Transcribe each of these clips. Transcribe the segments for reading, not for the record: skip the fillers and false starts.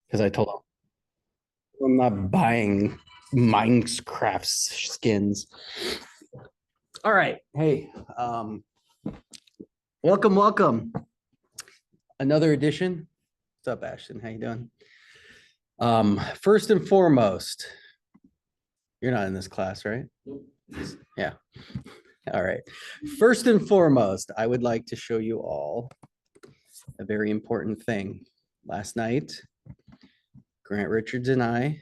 because I told him I'm not buying Minecraft skins. All right. Hey, welcome. Another edition. What's up, Ashton? How you doing? First and foremost, you're not in this class, right? Yeah. All right. First and foremost, I would like to show you all a very important thing. Last night, Grant Richards and I,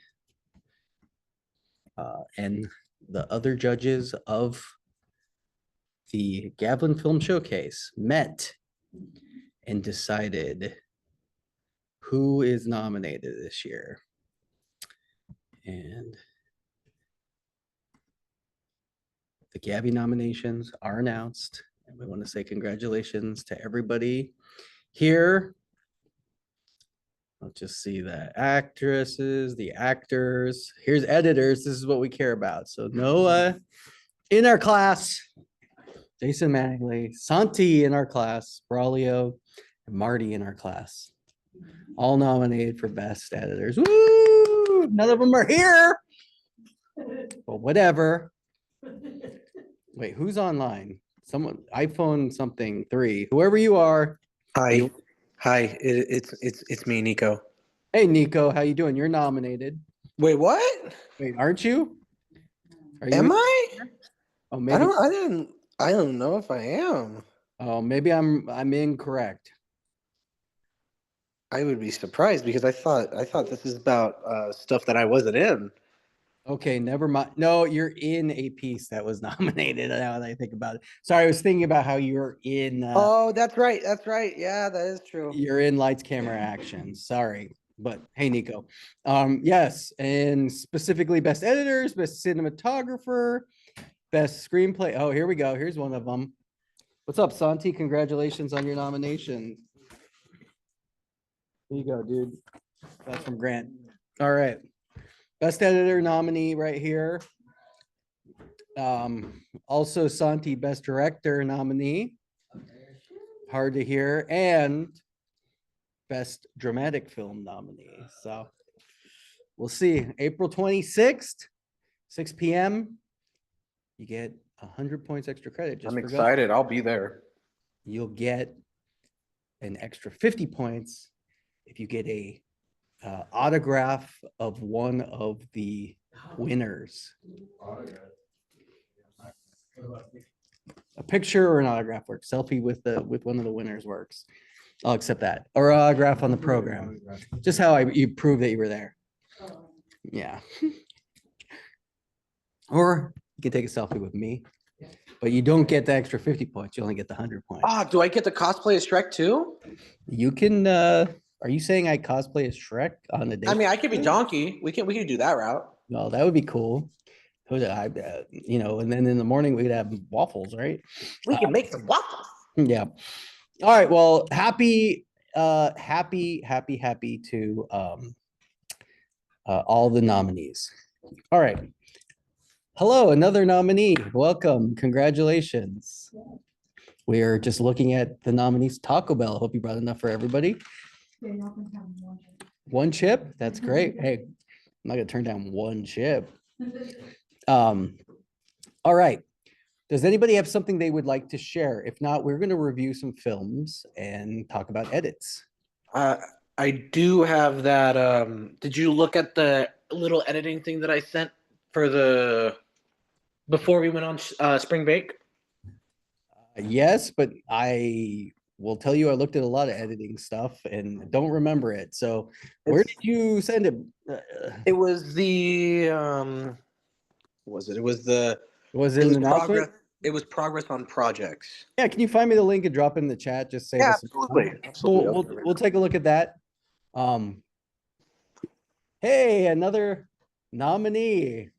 and the other judges of the Gavlin Film Showcase met and decided who is nominated this year. And the Gabby nominations are announced. And we want to say congratulations to everybody here. Let's just see the actresses, the actors. Here's editors. This is what we care about. So Noah in our class, Jason Mattingly, Santi in our class, Braulio, and Marty in our class. All nominated for best editors. Woo! None of them are here. But whatever. Wait, who's online? Someone, iPhone something 3. Whoever you are. Hi, it's me, Nico. Hey, Nico, how you doing? You're nominated. Wait, what? Wait, aren't you? Are you? Am I? Oh, I maybe. I don't know if I am. Oh, maybe I'm incorrect. I would be surprised because I thought this is about stuff that I wasn't in. Okay, never mind. No, you're in a piece that was nominated. Now that I think about it. Sorry, I was thinking about how you're in. Oh, that's right. That's right. Yeah, that is true. You're in Lights, Camera, Action. Sorry, but hey, Nico. Yes, and specifically best editors, best cinematographer, best screenplay. Oh, here we go. Here's one of them. What's up, Santi? Congratulations on your nomination. Here you go, dude. That's from Grant. All right. Best editor nominee right here. Also Santi, best director nominee. Hard to hear. And best dramatic film nominee. So we'll see. April 26th, 6 p.m. You get 100 points extra credit. I'm excited. I'll be there. You'll get an extra 50 points if you get a autograph of one of the winners. A picture or an autograph works. Selfie with one of the winners works. I'll accept that. Or autograph on the program. Just how you prove that you were there. Yeah. Or you can take a selfie with me, but you don't get the extra 50 points. You only get the 100 points. Ah, do I get the cosplay as Shrek too? You can. Are you saying I cosplay as Shrek on the day? I mean, I could be Donkey. We could do that route. No, that would be cool. And then in the morning we could have waffles, right? We can make some waffles. Yeah. All right. Well, happy to all the nominees. All right. Hello, another nominee. Welcome. Congratulations. We are just looking at the nominees. Taco Bell. Hope you brought enough for everybody. One chip. That's great. Hey, I'm not gonna turn down one chip. All right. Does anybody have something they would like to share? If not, we're going to review some films and talk about edits. I do have that. Did you look at the little editing thing that I sent for before we went on spring break? Yes, but I will tell you, I looked at a lot of editing stuff and don't remember it. So where did you send it? It was the was it? It was the. Was it an announcement? It was progress on projects. Yeah, can you find me the link and drop it in the chat? Just say this. Absolutely. We'll take a look at that. Hey, another nominee,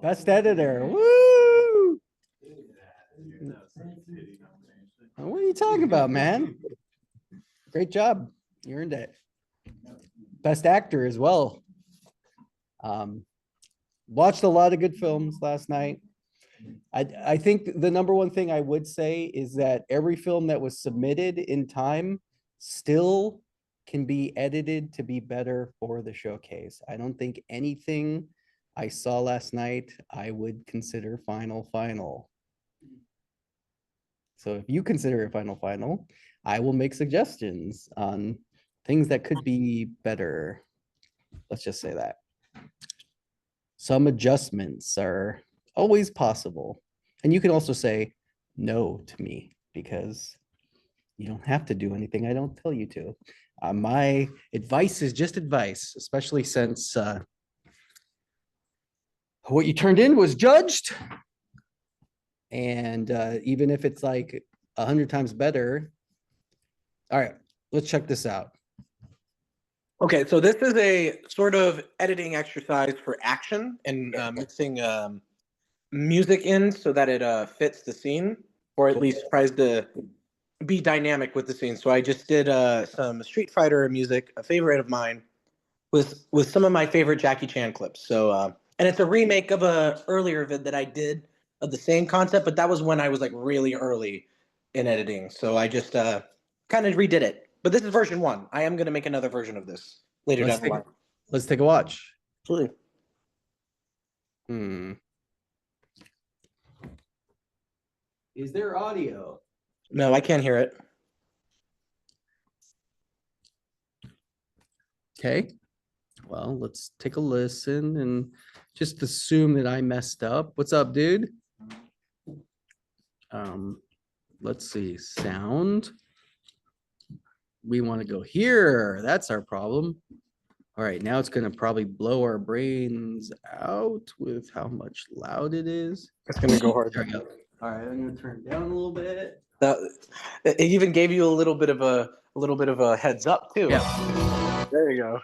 best editor. Woo! What are you talking about, man? Great job. You earned it. Best actor as well. Watched a lot of good films last night. I think the number one thing I would say is that every film that was submitted in time still can be edited to be better for the showcase. I don't think anything I saw last night I would consider final. So if you consider it final, I will make suggestions on things that could be better. Let's just say that. Some adjustments are always possible. And you can also say no to me because you don't have to do anything I don't tell you to. My advice is just advice, especially since what you turned in was judged. And even if it's like 100 times better. All right, let's check this out. Okay, so this is a sort of editing exercise for action and mixing music in so that it fits the scene, or at least tries to be dynamic with the scene. So I just did some Street Fighter music, a favorite of mine, with some of my favorite Jackie Chan clips. So and it's a remake of a earlier vid that I did of the same concept, but that was when I was like really early in editing. So I just kind of redid it. But this is version 1. I am going to make another version of this later Let's down the line. take a watch. Absolutely. Is there audio? No, I can't hear it. Okay. Well, let's take a listen and just assume that I messed up. What's up, dude? Let's see. Sound. We want to go here. That's our problem. All right, now it's gonna probably blow our brains out with how much loud it is. It's going to go hard. There we go. All right, I'm gonna turn it down a little bit. It even gave you a little bit of a heads up too. Yeah. There you go.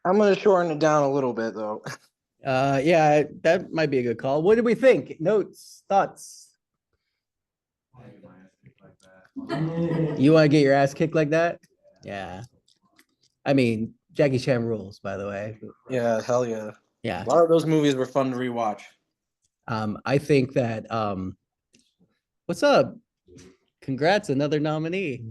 I'm gonna shorten it down a little bit though. Yeah, that might be a good call. What did we think? Notes, thoughts? You want to get your ass kicked like that? Yeah. I mean, Jackie Chan rules, by the way. Yeah, hell yeah. Yeah. A lot of those movies were fun to rewatch. I think that what's up? Congrats, another nominee.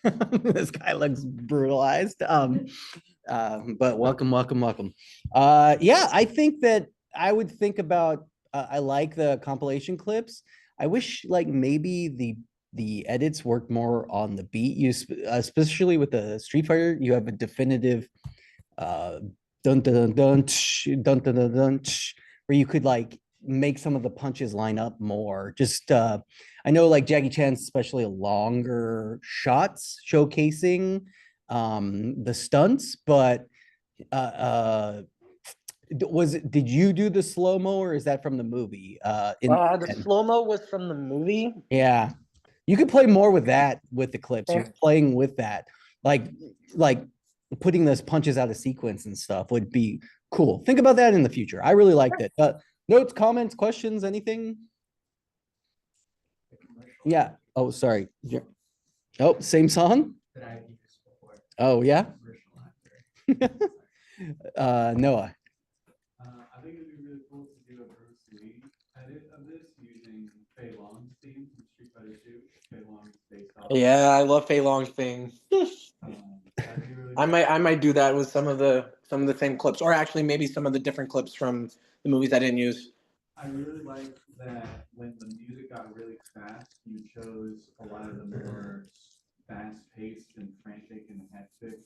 This guy looks brutalized. But welcome, welcome, welcome. Yeah, I think that I would think about I like the compilation clips. I wish like maybe the edits worked more on the beat. Especially with the Street Fighter, you have a definitive dun dun dun dun dun dun dun dun where you could like make some of the punches line up more. Just I know like Jackie Chan's especially longer shots showcasing the stunts, but did you do the slow-mo or is that from the movie? The slow-mo was from the movie. Yeah. You could play more with that with the clips. You're playing with that. Like putting those punches out of sequence and stuff would be cool. Think about that in the future. I really liked it. Notes, comments, questions, anything? Yeah. Oh, sorry. Oh, same song? Oh, yeah. Noah. I think it'd be really cool to do a Bruce Lee edit of this using Fei Long's theme from Street Fighter 2. Fei Long's based off. Yeah, I love Fei Long's thing. That'd be really I might do that with some of the same clips, or actually maybe some of the different clips from the movies I didn't use. I really like that when the music got really fast, you chose a lot of the more fast-paced and frantic and hectic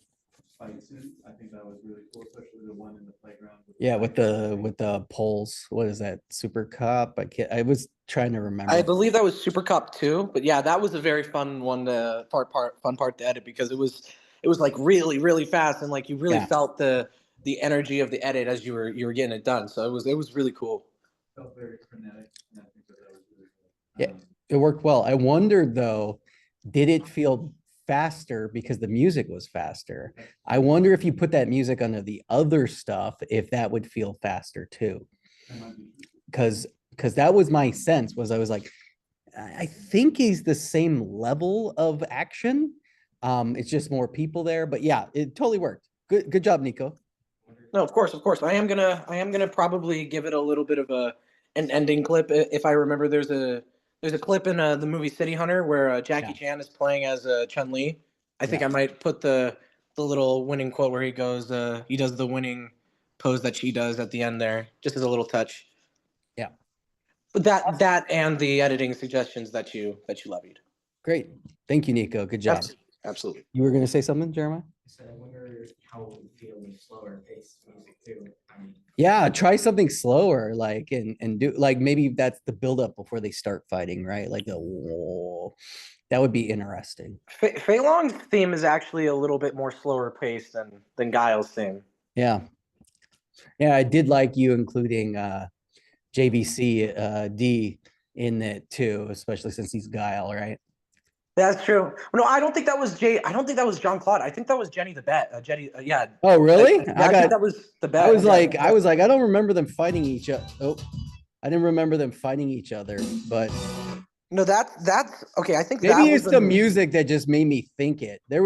fight scenes. I think that was really cool, especially the one in the playground. Yeah, with the poles. What is that? Super Cop? I was trying to remember. I believe that was Super Cop 2, but yeah, that was a very fun one to fun part to edit because it was like really, really fast and like you really felt the energy of the edit as you were getting it done. So it was really cool. Felt very frenetic, and I think that was really cool. Yeah, it worked well. I wondered though, did it feel faster because the music was faster? I wonder if you put that music under the other stuff, if that would feel faster too. Because that was my sense. I was like, I think he's the same level of action. It's just more people there, but yeah, it totally worked. Good job, Nico. No, of course. I am gonna probably give it a little bit of an ending clip. If I remember, there's a clip in the movie City Hunter where Jackie Chan is playing as Chun-Li. I think I might put the little winning quote where he goes, he does the winning pose that she does at the end there, just as a little touch. Yeah. But that and the editing suggestions that you levied. Great. Thank you, Nico. Good job. Absolutely. You were going to say something, Jeremiah? So I wonder how it would feel with slower paced music too. Yeah, try something slower, like and do like maybe that's the buildup before they start fighting, right? Like that would be interesting. Fei Long's theme is actually a little bit more slower paced than Guile's theme. Yeah. Yeah, I did like you including JVC D in it too, especially since he's Guile, right? That's true. No, I don't think that was I don't think that was Jean Claude. I think that was Jenny the Bet. Jenny, yeah. Oh, really? I think that was the Bet. I was like, I don't remember them fighting each other. Oh, I didn't remember them fighting each other, but No, that's okay. I think Maybe that was it's the movie. music that just made me think it. It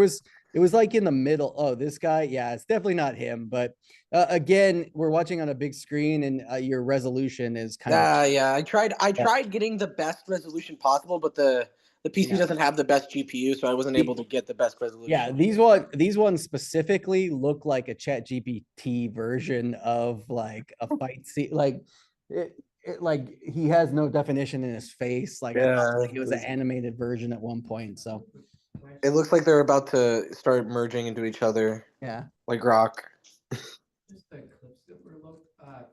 was like in the middle. Oh, this guy. Yeah, it's definitely not him. But again, we're watching on a big screen and your resolution is kind of, Yeah, I Yeah. tried getting the best resolution possible, but the PC Yeah. doesn't have the best GPU, so I wasn't able to get the best resolution. yeah, these ones specifically look like a Chat GPT version of like a fight scene. Like like he has no definition in his face. Like I felt like it was an animated version at one point. So It looks like they're about to start merging into each other, yeah. like rock. Just the clips that were low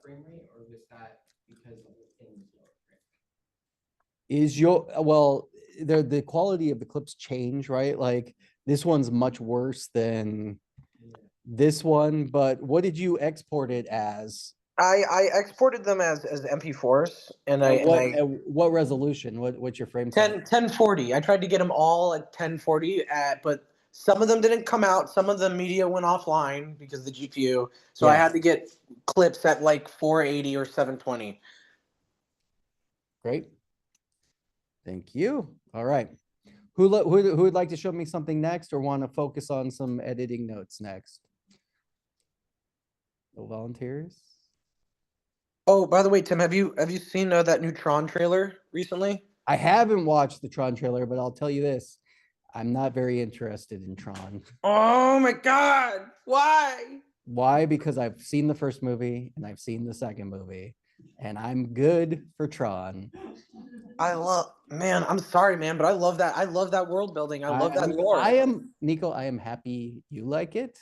frame rate, or was that because of the things low frame? Is your well the quality of the clips change, right? Like this one's much worse than this one, but what did you export it as? I exported them as MP4s, and What resolution? What's your frame size? 1040. I tried to get them all at 1040, but some of them didn't come out. Some of the media went offline because of the GPU. So I Yeah. had to get clips at like 480 or 720. Great. Thank you. All right. Who would like to show me something next or want to focus on some editing notes next? No volunteers? Oh, by the way, Tim, have you seen that new Tron trailer recently? I haven't watched the Tron trailer, but I'll tell you this. I'm not very interested in Tron. Oh my God! Why? Why? Because I've seen the first movie and I've seen the second movie, and I'm good for Tron. Man, I'm sorry, man, but I love that. I love that world building. I love that lore. I am Nico. I am happy you like it.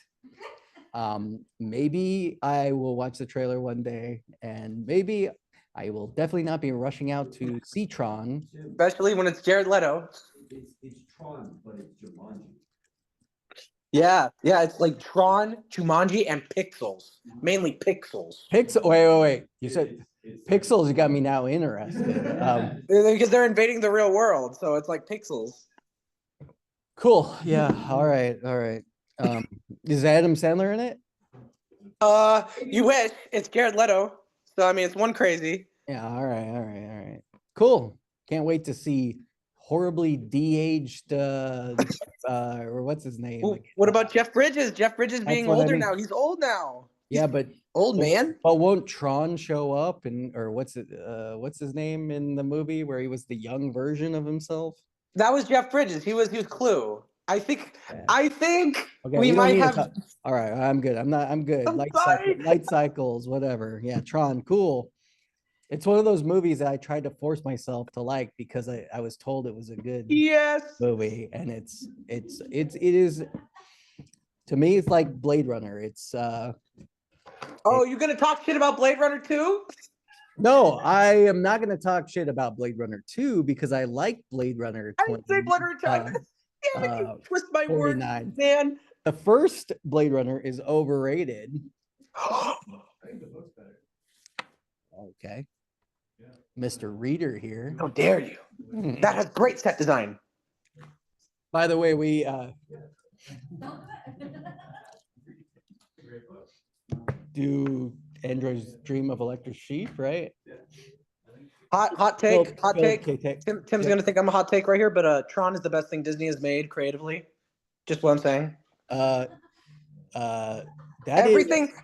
Maybe I will watch the trailer one day, and maybe I will definitely not be rushing out to see Tron. Especially when it's Jared Leto. It's Tron, but it's Jumanji. Yeah, it's like Tron, Jumanji, and Pixels. Mainly Pixels. Pixel. Wait. You said Pixels. You got me now interested. Because they're invading the real world, so it's like Pixels. Cool. Yeah. All right. Is Adam Sandler in it? You wish. It's Jared Leto. So I mean, it's one crazy. Yeah. All right. Cool. Can't wait to see horribly de-aged or what's his name? Ooh, what about Jeff Bridges? Jeff Bridges being what I older mean. now. He's old now. Yeah, but Old man. But won't Tron show up or what's his name in the movie where he was the young version of himself? That was Jeff Bridges. He was Clue. I think Okay, we don't might need to have. talk- All right, I'm good. I'm good. I'm sorry. Light cycles, whatever. Yeah, Tron, cool. It's one of those movies that I tried to force myself to like because I was told it was a good Yes. movie, and it is to me it's like Blade Runner. It's Oh, you gonna talk shit about Blade Runner 2? no, I am not going to talk shit about Blade Runner 2 because I like Blade Runner I didn't say Blade Runner 2. Damn it, you twist my words, 49. man. The first Blade Runner is overrated. I think the book's better. Okay. Yeah. Mr. Reader here. How dare you? Hmm. That has great set design. By the way, we Great book. do Android's Dream of Electric Sheep, right? Hot take. Okay. Tim's gonna think I'm a hot take right here, but Tron is the best thing Disney has made creatively. Just what I'm saying. That is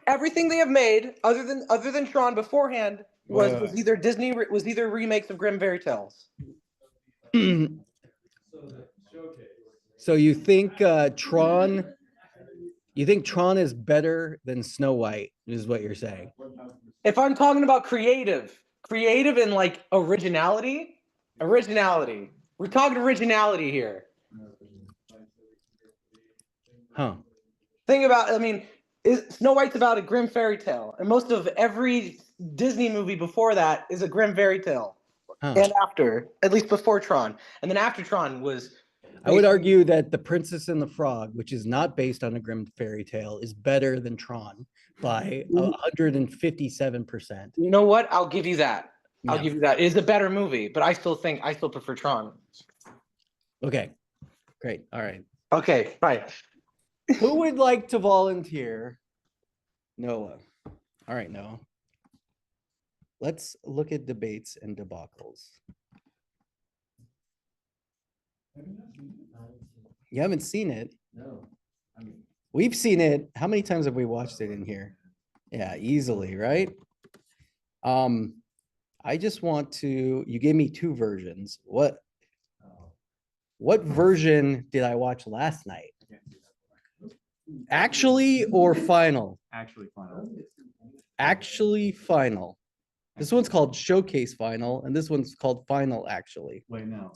Everything they have made, other than Tron beforehand, was Wait. either Disney was either remakes of Grimm Fairy Tales. So the showcase. So you think Tron is better than Snow White, is what you're saying. If I'm talking about creative and like originality. We're talking originality here. Huh. Thing about, I mean, Snow White's about a Grimm fairy tale, and most of every Disney movie before that is a Grimm fairy tale. Huh. And after, at least before Tron, and then after Tron was. I would argue that The Princess and the Frog, which is not based on a Grimm fairy tale, is better than Tron by 157%. You know what? I'll give you that. I'll Yeah. give you that. It is a better movie, but I still prefer Tron. Okay, great. All right. Okay, bye. Who would like to volunteer? Noah. All right, Noah. Let's look at debates and debacles. You haven't seen it? No. I mean. We've seen it. How many times have we watched it in here? Yeah, easily, right? I just want to, you gave me two versions. What version did I watch last night? Actually or final? Actually final. Actually final. This one's called Showcase Final, and this one's called Final Actually. Wait, no.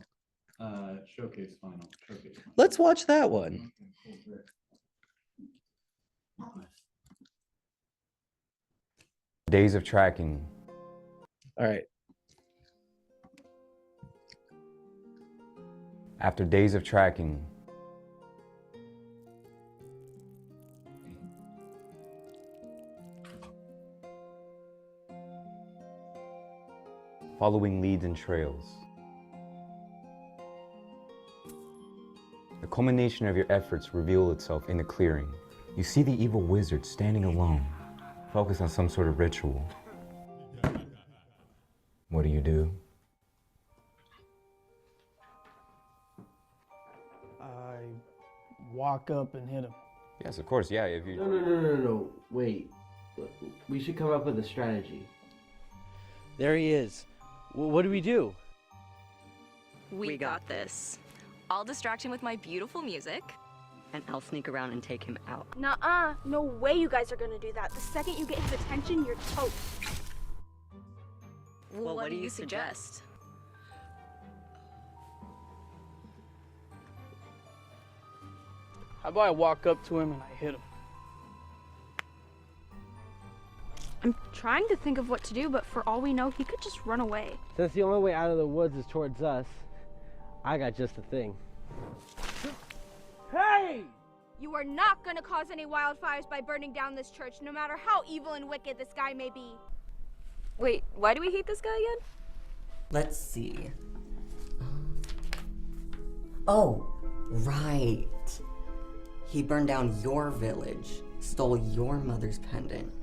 Showcase final. Showcase. Final. Let's watch that one. Okay, cool, great. Days of tracking. All right. After days of tracking, following leads and trails. The culmination of your efforts reveal itself in a clearing. You see the evil wizard standing alone, focused on some sort of ritual. What do? I walk up and hit him. Yes, of course, yeah, if you... No. Wait. We should come up with a strategy. There he is. What do we do? We got this. I'll distract him with my beautiful music. And I'll sneak around and take him out. Nuh-uh. No way you guys are gonna do that. The second you get his attention, you're toast. Well, what do you suggest? How about I walk up to him and I hit him? I'm trying to think of what to do, but for all we know, he could just run away. Since the only way out of the woods is towards us, I got just the thing. Hey! You are not gonna cause any wildfires by burning down this church, no matter how evil and wicked this guy may be. Wait, why do we hate this guy again? Let's see. Oh, right. He burned down your village, stole your mother's pendant,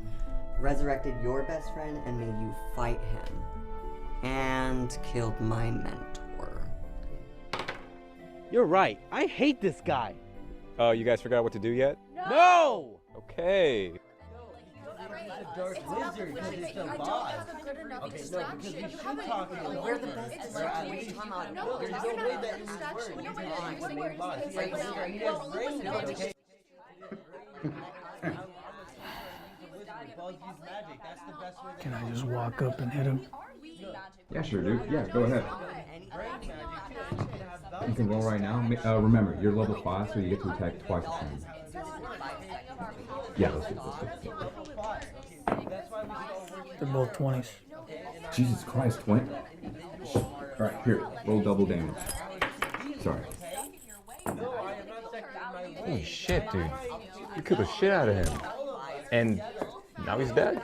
resurrected your best friend and made you fight him, and killed my mentor. You're right. I hate this guy. Oh, you guys forgot what to do yet? No! Okay. Dark wizard, because it's the boss. Okay, no, because we should talk to him. We're the best friends. What are you talking about? There's no way that it would work. He's the boss. He has brain damage, okay? Can I just walk up and hit him? Yeah, sure, dude. Yeah, go ahead. You can roll right now. Remember, you're level 5, so you get to attack twice the time. Yeah, let's do it. They're both 20s. Jesus Christ, 20. Alright, here, roll double damage. Sorry. Holy shit, dude. You killed the shit out of him. And now he's dead.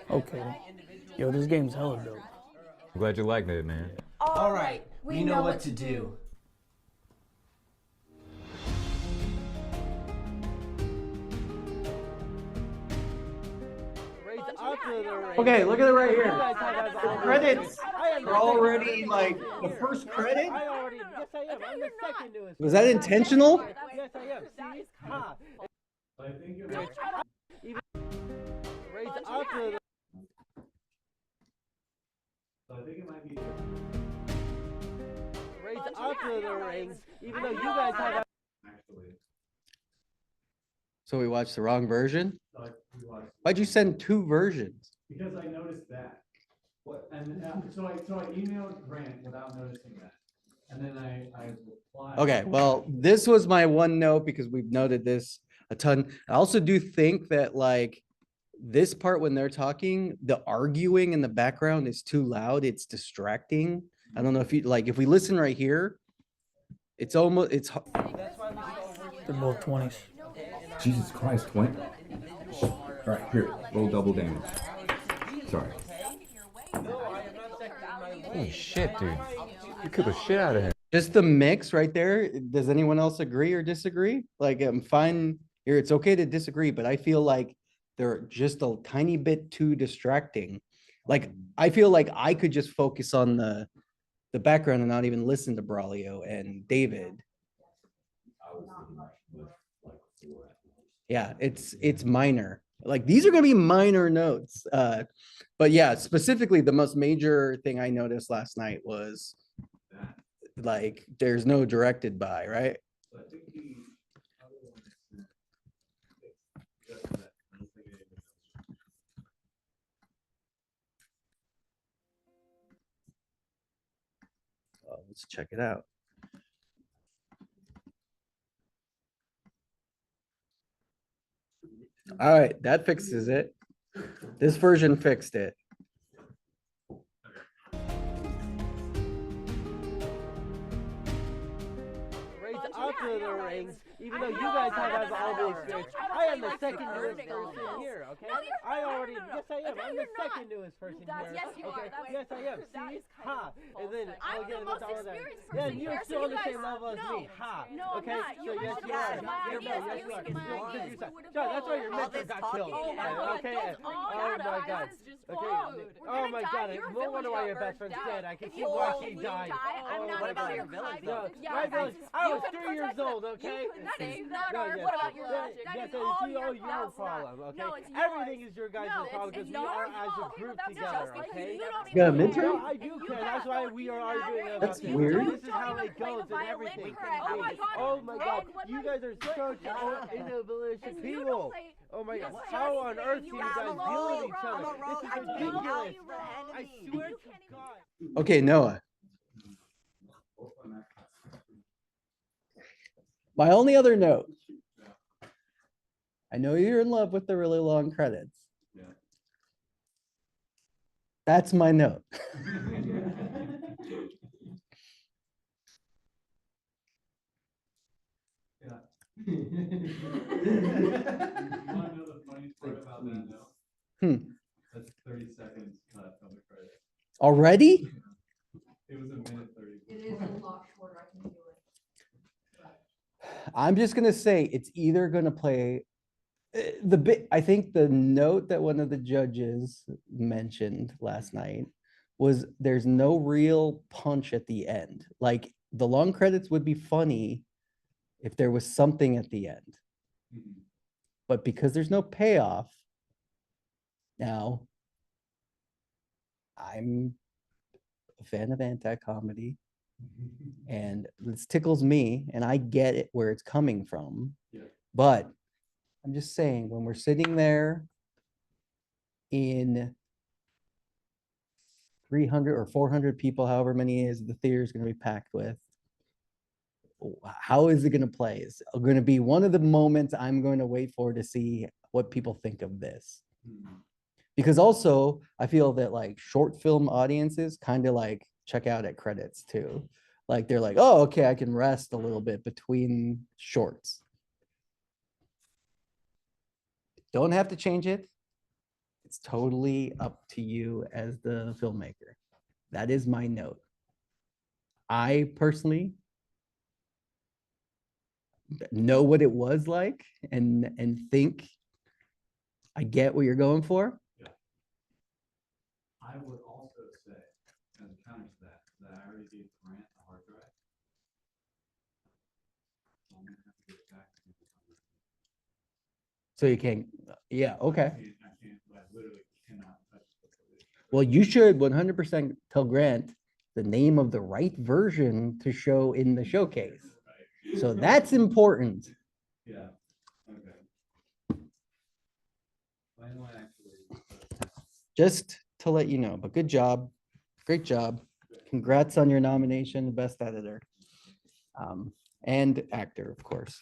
Okay. Yo, this game's hella dope. I'm glad you liked it, man. All right, we know what to do. Okay, look at it right here. The credits are already like the first credit. Was that intentional? Yes, I am. See? Ha. But I think it was. Raise up to the... So I think it might be. Raise up to the rings, even though you guys have... Actually. So we watched the wrong version? So we watched. Why'd you send two versions? Because I noticed that. What, and so I emailed Grant without noticing that. And then I replied. Okay, well, this was my one note because we've noted this a ton. I also do think that like this part when they're talking, the arguing in the background is too loud. It's distracting. I don't know if you like, if we listen right here, it's almost, it's. They're both 20s. Jesus Christ, 20. Alright, here, roll double damage. Sorry. Holy shit, dude. You killed the shit out of him. Just the mix right there. Does anyone else agree or disagree? Like, I'm fine here. It's okay to disagree, but I feel like they're just a tiny bit too distracting. Like, I feel like I could just focus on the background and not even listen to Braulio and David. Yeah, it's minor. Like these are gonna be minor notes. But yeah, specifically the most major thing I noticed last night was like there's no directed by, right? So I think the other one is just that. I don't think anything else. Let's check it out. All right, that fixes it. This version fixed it. Right up to the rings, even though you guys have all the experience. I am the second newest person here, okay? I already, yes I am, I'm the second newest person here. Yes, you are. Okay? Yes I am, see? Ha! And then I'm I'll get the into most all that. experienced Yeah, person you're here, still so on the you same guys- level as no. me, ha! No, I'm Okay, not. so You yes would've you are. listened to my Yes, ideas, yes, you you are. listened to my Yes, ideas, you are. we would've John, that's why your all mentor this got talking. killed. Oh my Yeah, God, okay. don't all Oh that my out. God. This is just Okay. food. We're Oh gonna my die. God. Your No wonder village why got your best burned friend's down. dead. I can If see you why all she would died. die, I'm Oh not my about God. your village. No, Yeah, my guys, village. you I was could 3 years protect them. old, okay? That is not No, our. yes. What about your Yeah, logic? That yes, is it's all your your problem, okay? No, it's yours. Everything is your guys' No, problem it's because we your are as a fault. group That's together, just because okay? you don't You got a even midterm? care. No, I do And you care. guys That's why don't we even are matter. arguing And about That's this. weird. This is how it play goes the and violin everything. correct. Oh my God. Oh my God. And You guys are such inability And you people. don't play. Oh my you God. don't play How on anything. earth do You you have guys a deal with roll. each other? I'm a roll. This I is know ridiculous. you roll. I swear to God. Okay, Noah. My only other note. I know you're in love with the really long credits. Yeah. That's my note. Yeah. You wanna know the funniest part about that note? That's 30 seconds cut from the credit. Already? It was a minute 30. It is a lot shorter, I can do it. I'm just gonna say it's either gonna play the bit. I think the note that one of the judges mentioned last night was there's no real punch at the end. Like the long credits would be funny if there was something at the end, but because there's no payoff, now I'm a fan of anti-comedy. And this tickles me and I get it where it's coming from. Yeah. But I'm just saying, when we're sitting there in 300 or 400 people, however many is the theater is going to be packed with, how is it going to play? It's going to be one of the moments I'm going to wait for to see what people think of this. Because also I feel that like short film audiences kind of like check out at credits too. Like they're like, oh, okay, I can rest a little bit between shorts. Don't have to change it. It's totally up to you as the filmmaker. That is my note. I personally know what it was like and think I get what you're going for. I would also say, as a counter to that I already gave Grant a hard drive. So I'm gonna have to give it back to him. So you can't, yeah, okay. I literally cannot touch it. Well, you should 100% tell Grant the name of the right version to show in the showcase. So that's important. Yeah, okay. I know I actually. Just to let you know, but good job. Great job. Congrats on your nomination, Best Editor. And actor, of course.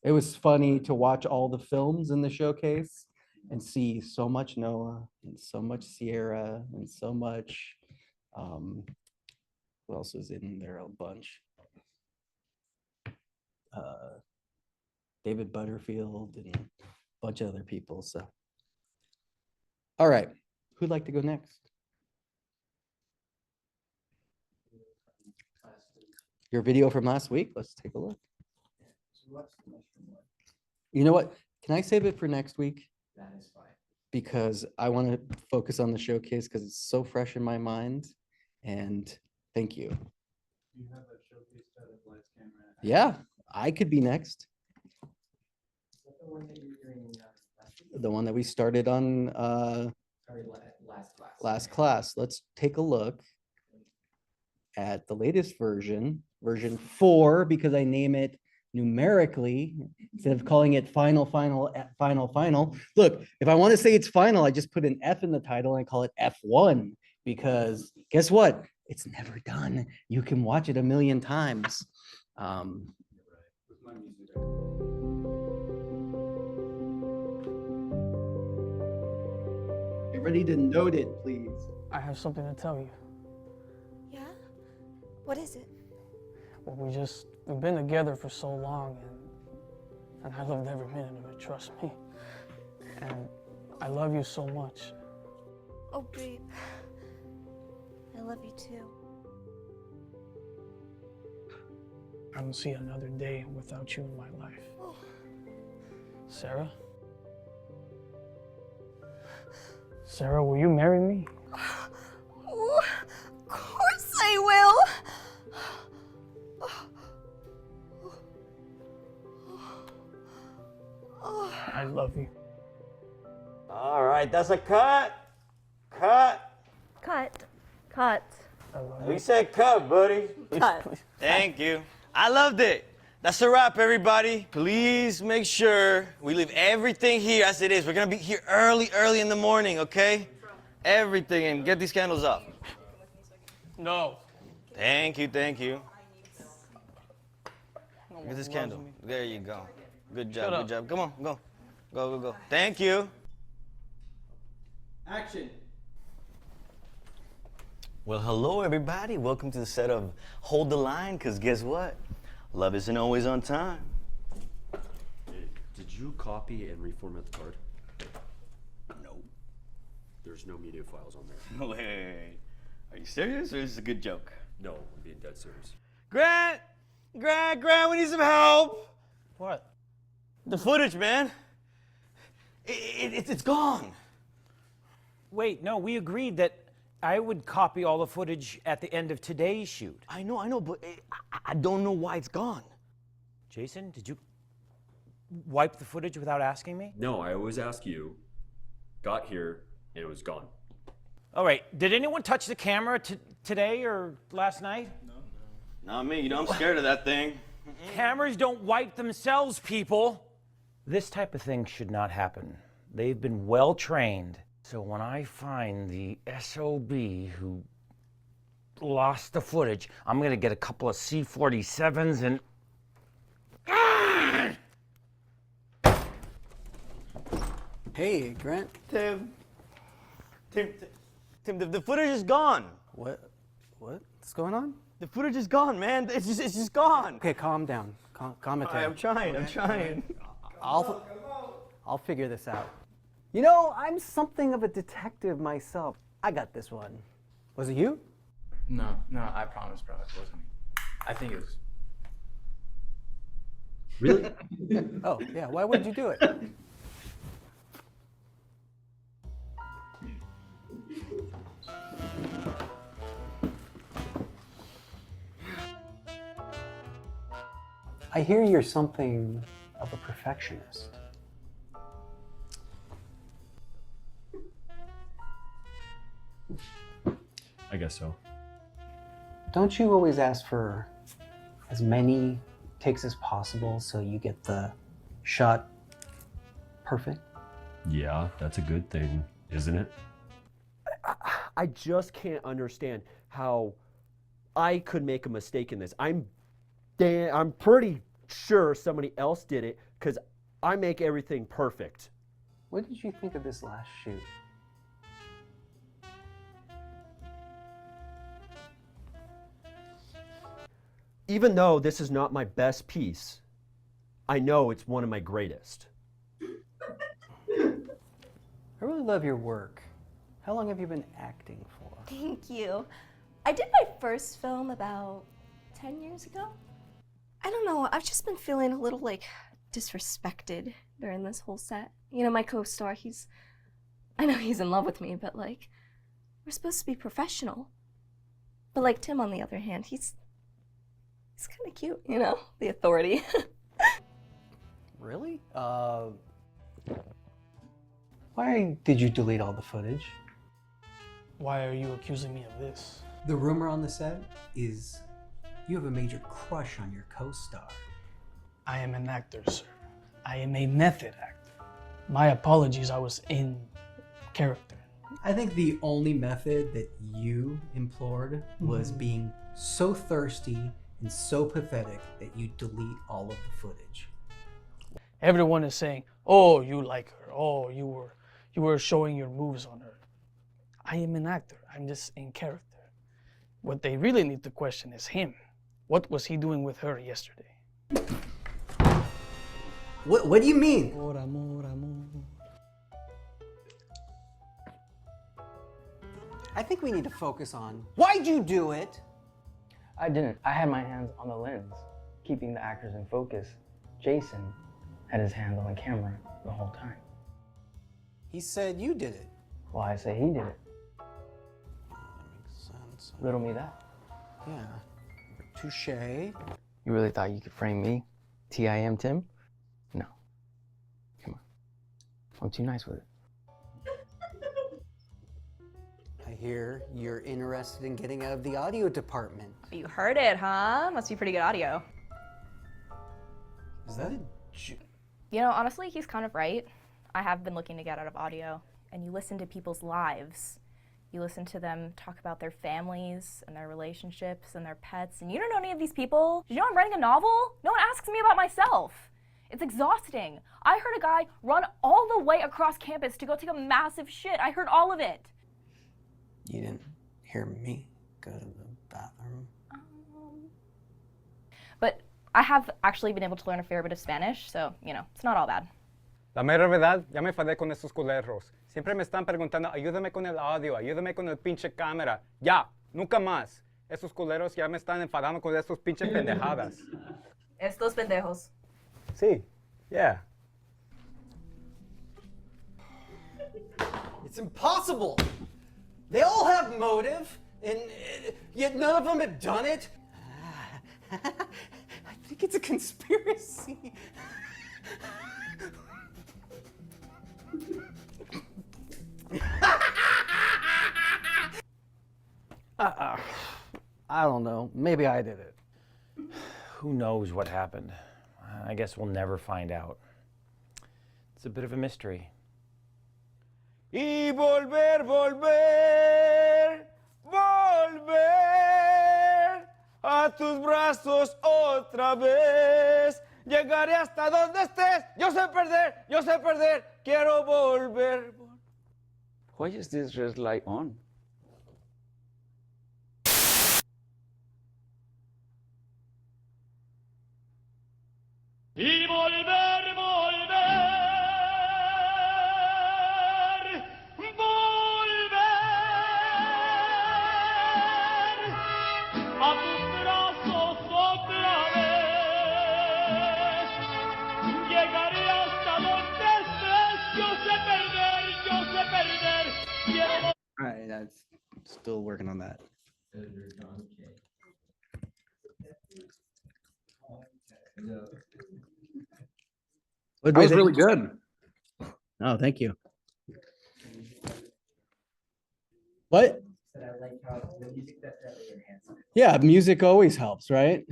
It was funny to watch all the films in the showcase and see so much Noah and so much Sierra and so much, who else was in there? A bunch. David Butterfield and a bunch of other people. So, all right, who'd like to go next? Your video from last week. Let's take a look. You know what? Can I save it for next week? That is fine. Because I want to focus on the showcase because it's so fresh in my mind. And Thank you. You have a showcase set of lights, camera. Yeah, I could be next. Is that the one that you were doing last week? The one that we started on Sorry, last class. last class. Let's take a look at the latest version, version 4, because I name it numerically instead of calling it final. Look, if I want to say it's final, I just put an F in the title and I call it F1 because guess what? It's never done. You can watch it a million times. Get ready to note it, please. I have something to tell you. Yeah? What is it? Well, we've been together for so long, and I loved every minute of it, trust me. And I love you so much. Oh, babe. I love you too. I don't see another day without you in my life. Oh. Sarah? Sarah, will you marry me? Oh, of course I will. I love you. All right, that's a cut. Cut. Cut. We said cut, buddy. Cut. Thank you. I loved it. That's a wrap, everybody. Please make sure we leave everything here as it is. We're gonna be here early in the morning, okay? Everything, and get these candles up. No. Thank you. Get this candle. There you go. Good job. Come on, go. Thank you. Action. Well, hello, everybody. Welcome to the set of Hold the Line, because guess what? Love isn't always on time. Did you copy and reformat the card? No. There's no media files on there. Wait. Are you serious, or is this a good joke? No, I'm being dead serious. Grant, we need some help. What? The footage, man. It's gone. Wait, no, we agreed that I would copy all the footage at the end of today's shoot. I know, but I don't know why it's gone. Jason, did you wipe the footage without asking me? No, I always ask you. Got here, and it was gone. All right, did anyone touch the camera today or last night? No. Not me. You know I'm scared of that thing. Cameras don't wipe themselves, people. This type of thing should not happen. They've been well trained. So when I find the SOB who lost the footage, I'm gonna get a couple of C-47s and... Hey, Grant. Tim, the footage is gone. What's going on? The footage is gone, man. It's just gone. Okay, calm down. Calm it down. I'm trying. I'll figure this out. You know, I'm something of a detective myself. I got this one. Was it you? No, I promise, bro. It wasn't me. I think it was. Really? Oh, yeah. Why would you do it? I hear you're something of a perfectionist. I guess so. Don't you always ask for as many takes as possible so you get the shot perfect? Yeah, that's a good thing, isn't it? I just can't understand how I could make a mistake in this. I'm pretty sure somebody else did it because I make everything perfect. What did you think of this last shoot? Even though this is not my best piece, I know it's one of my greatest. I really love your work. How long have you been acting for? Thank you. I did my first film about 10 years ago. I don't know, I've just been feeling a little like disrespected during this whole set. You know, my co-star, I know he's in love with me, but like, we're supposed to be professional. But like Tim, on the other hand, he's kind of cute, you know, the authority. Really? Why did you delete all the footage? Why are you accusing me of this? The rumor on the set is you have a major crush on your co-star. I am an actor, sir. I am a method actor. My apologies, I was in character. I think the only method that you implored was being so thirsty and so pathetic that you delete all of the footage. Everyone is saying, oh, you like her. Oh, you were showing your moves on her. I am an actor. I'm just in character. What they really need to question is him. What was he doing with her yesterday? What do you mean? Amor, amor, amor. I think we need to focus on why'd you do it? I didn't. I had my hands on the lens, keeping the actors in focus. Jason had his hands on the camera the whole time. He said you did it. Well, I say he did it. That makes sense. Riddle me that. Yeah. Touche. You really thought you could frame me? T.I.M. Tim? No. Come on. I'm too nice with it. I hear you're interested in getting out of the audio department. You heard it, huh? Must be pretty good audio. Is that a You know, honestly, he's kind of right. I have been looking to get out of audio. And you listen to people's lives. You listen to them talk about their families and their relationships and their pets. And you don't know any of these people. Did you know I'm writing a novel? No one asks me about myself. It's exhausting. I heard a guy run all the way across campus to go take a massive shit. I heard all of it. You didn't hear me go to the bathroom? But I have actually been able to learn a fair bit of Spanish, so, you know, it's not all bad. La mera verdad, ya me enfadé con esos culeros. Siempre me están preguntando, ayúdame con el audio, ayúdame con el pinche cámara. Ya, nunca más. Esos culeros ya me están enfadando con esos pinches pendejadas. Estos pendejos. Sí, yeah. It's impossible! They all have motive, and yet none of them have done it. I think it's a conspiracy. I don't know. Maybe I did it. Who knows what happened? I guess we'll never find out. It's a bit of a mystery. Y volver, volver, volver a tus brazos otra vez. Llegaré hasta donde estés. Yo sé perder, quiero volver. Why is this red light on? Y volver, volver, volver a tus brazos otra vez. Llegaré hasta donde estés. Yo sé perder, quiero All right, I'm still working on that. That was really good. Oh, thank you. What? Yeah, music always helps, right?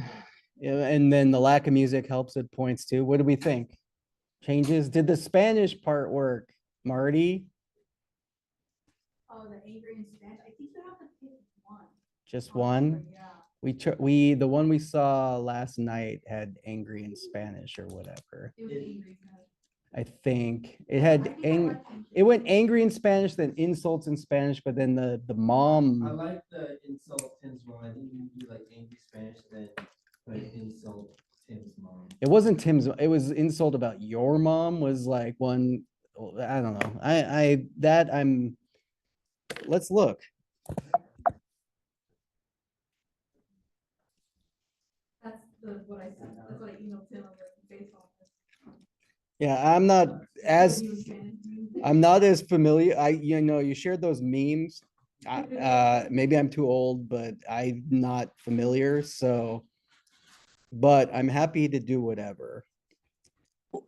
Yeah, and then the lack of music helps at points too. What do we think? Changes? Did the Spanish part work, Marty? Oh, the angry in Spanish. I think you have to pick one. Just one? Yeah. The one we saw last night had angry in Spanish or whatever. It was angry in Spanish. I think it had it went angry in Spanish, then insults in Spanish, but then the mom. I like the insult Tim's mom. I think you do like angry Spanish, then like insult Tim's mom. It wasn't Tim's. It was insult about your mom. Was like one. I don't know. I'm. Let's look. That's what I said. That's what I emailed Tim on the based on this. Yeah, I'm not as familiar. You shared those memes Maybe I'm too old, but I'm not familiar, so. But I'm happy to do whatever.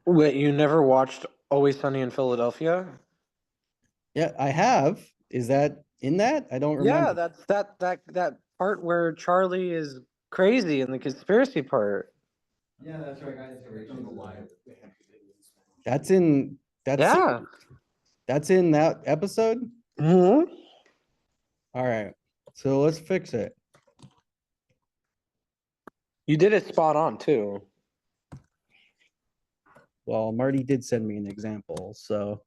Wait, you never watched Always Sunny in Philadelphia? Yeah, I have. Is that in that? I don't Yeah, remember. that's that part where Charlie is crazy in the conspiracy part. Yeah, that's right. I got inspiration. That's in, Yeah. that's in that episode? Mm-hmm. All right, so let's fix it. You did it spot on too. Well, Marty did send me an example, so.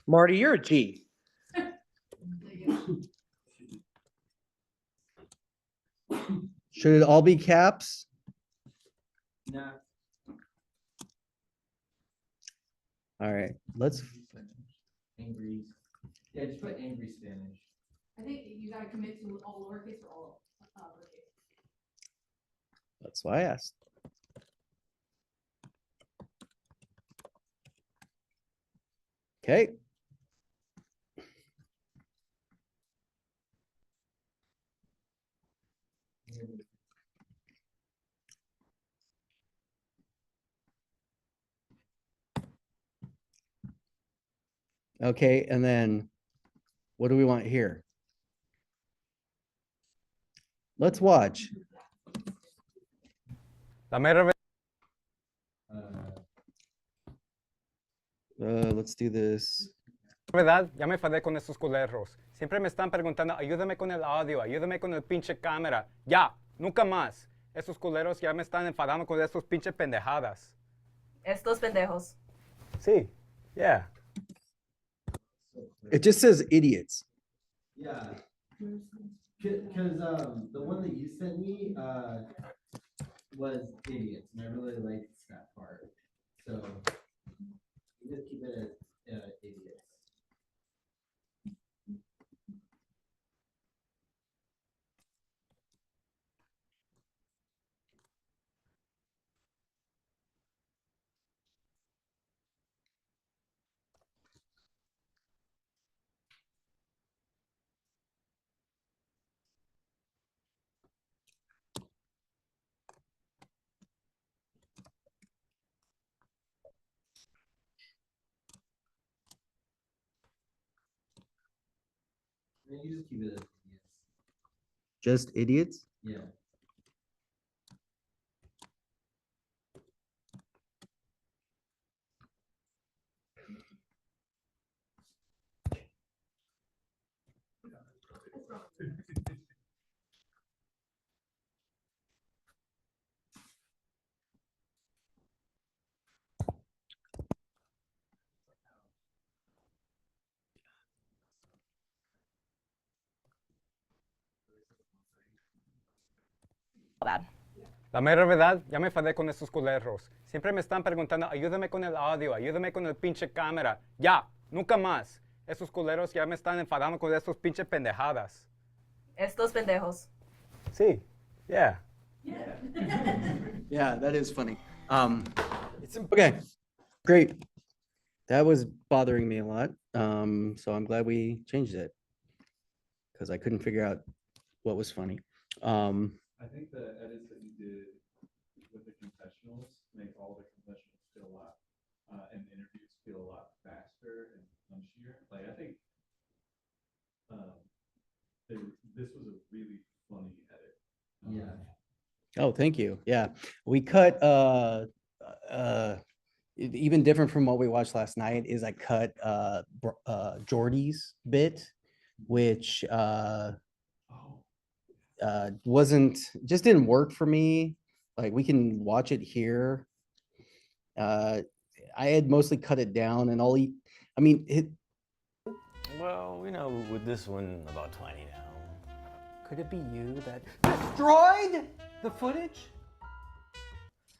Marty, you're a G. Should it all be caps? Nah. All right, let's, Angry. Yeah, just put angry Spanish. I think you gotta commit to all lowercase or all uppercase. that's why I asked. Okay. Okay, and then what do we want here? Let's watch. La mera vez. Let's do this. Verdad, ya me enfadé con esos culeros. Siempre me están preguntando, ayúdame con el audio, ayúdame con el pinche cámara. Ya, nunca más. Esos culeros ya me están enfadando con esos pinche pendejadas. Estos pendejos. Sí, yeah. It just says idiots. Yeah. Because the one that you sent me was idiots, and I really liked that part. So you just keep it as idiots. And you just keep it as idiots. Just idiots? Yeah. Bad. La mera verdad, ya me enfadé con esos culeros. Siempre me están preguntando, ayúdame con el audio, ayúdame con el pinche cámara. Ya, nunca más. Esos culeros ya me están enfadando con esos pinche pendejadas. Estos pendejos. Sí, yeah. Yeah, that is funny. Okay, great. That was bothering me a lot. So I'm glad we changed it because I couldn't figure out what was funny. I think the edits that you did with the confessionals make all the confessionals feel a lot, and the interviews feel a lot faster and punchier. Like, I think this was a really funny edit. Yeah. Oh, thank you. Yeah, we cut even different from what we watched last night is I cut Jordy's bit, which just didn't work for me. Like we can watch it here. I had mostly cut it down and I mean it. Well, we know with this one about 20 now. Could it be you that destroyed the footage?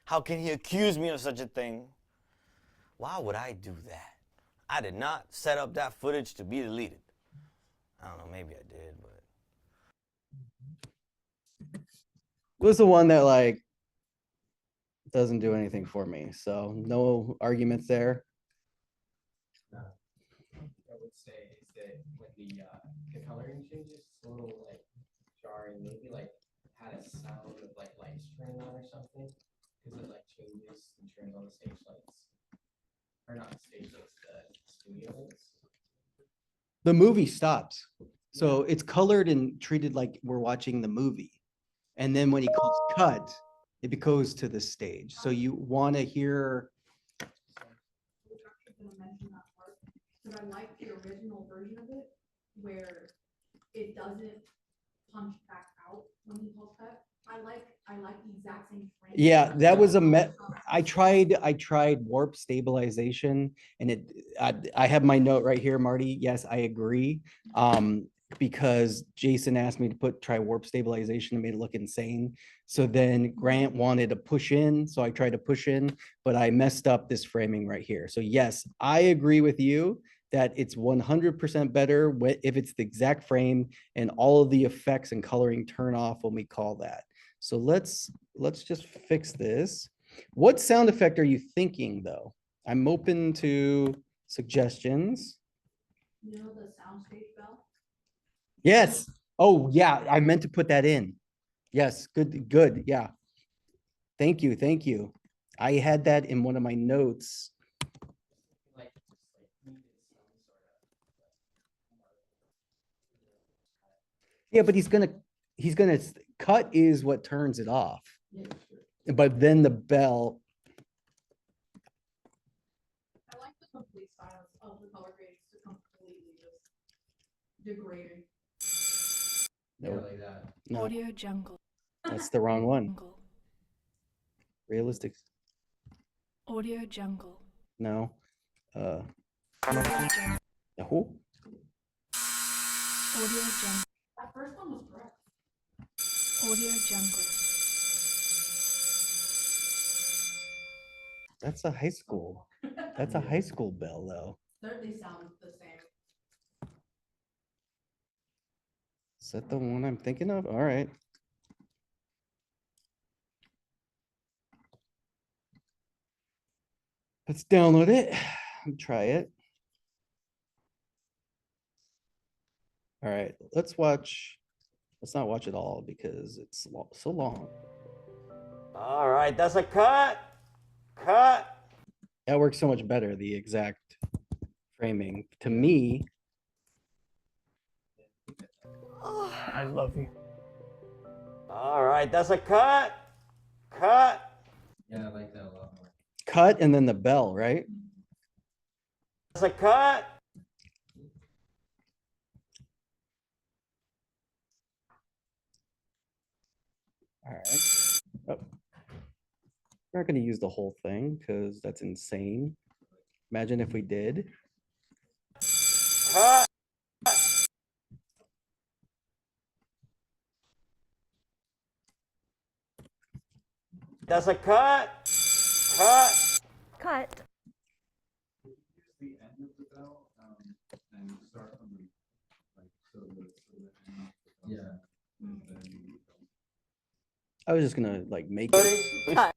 How can he accuse me of such a thing? Why would I do that? I did not set up that footage to be deleted. I don't know, maybe I did, but. Was the one that like doesn't do anything for me. So no arguments there. I would say that when the coloring changes, it's a little like jarring. Maybe like had a sound of like lights turning on or something, because it like changes and turns on the stage lights, or not stage lights, the studio lights. The movie stops. So it's colored and treated like we're watching the movie. And then when he calls cut, it goes to the stage. So you want to hear. But I like the original version of it where it doesn't punch back out when he calls cut. I like the exact same frame. Yeah, that was I tried warp stabilization and I have my note right here, Marty. Yes, I agree. Because Jason asked me to try warp stabilization and made it look insane. So then Grant wanted to push in, so I tried to push in, but I messed up this framing right here. So yes, I agree with you that it's 100% better if it's the exact frame and all of the effects and coloring turn off when we call that. So let's just fix this. What sound effect are you thinking though? I'm open to suggestions. You know the soundstage bell? Yes. Oh, yeah. I meant to put that in. Yes. Good. Yeah. Thank you. I had that in one of my notes. Yeah, but he's gonna cut is what turns it off. But then the bell. I like the complete silence of the color grades to completely just degrading. Nope. Like that. No, Audio Jungle. that's the wrong one. Realistic. Audio Jungle. No. Audio Jungle. No. Audio Jungle. That first one was correct. Audio Jungle. That's a high school. That's a high school bell though. They sound the same. Is that the one I'm thinking of? All right. Let's download it and try it. All right, let's not watch it all because it's so long. All right, that's a cut. Cut. That works so much better, the exact framing. To me, I love you. All right, that's a cut. Cut. Yeah, I like that a lot more. cut and then the bell, right? That's a cut. All right. Oh. We're not going to use the whole thing because that's insane. Imagine if we did. Cut. That's a cut. Cut. Cut. Use the end of the bell, and start from the, like, so the end of the bell. Yeah. And then I was just gonna like make it. Cut.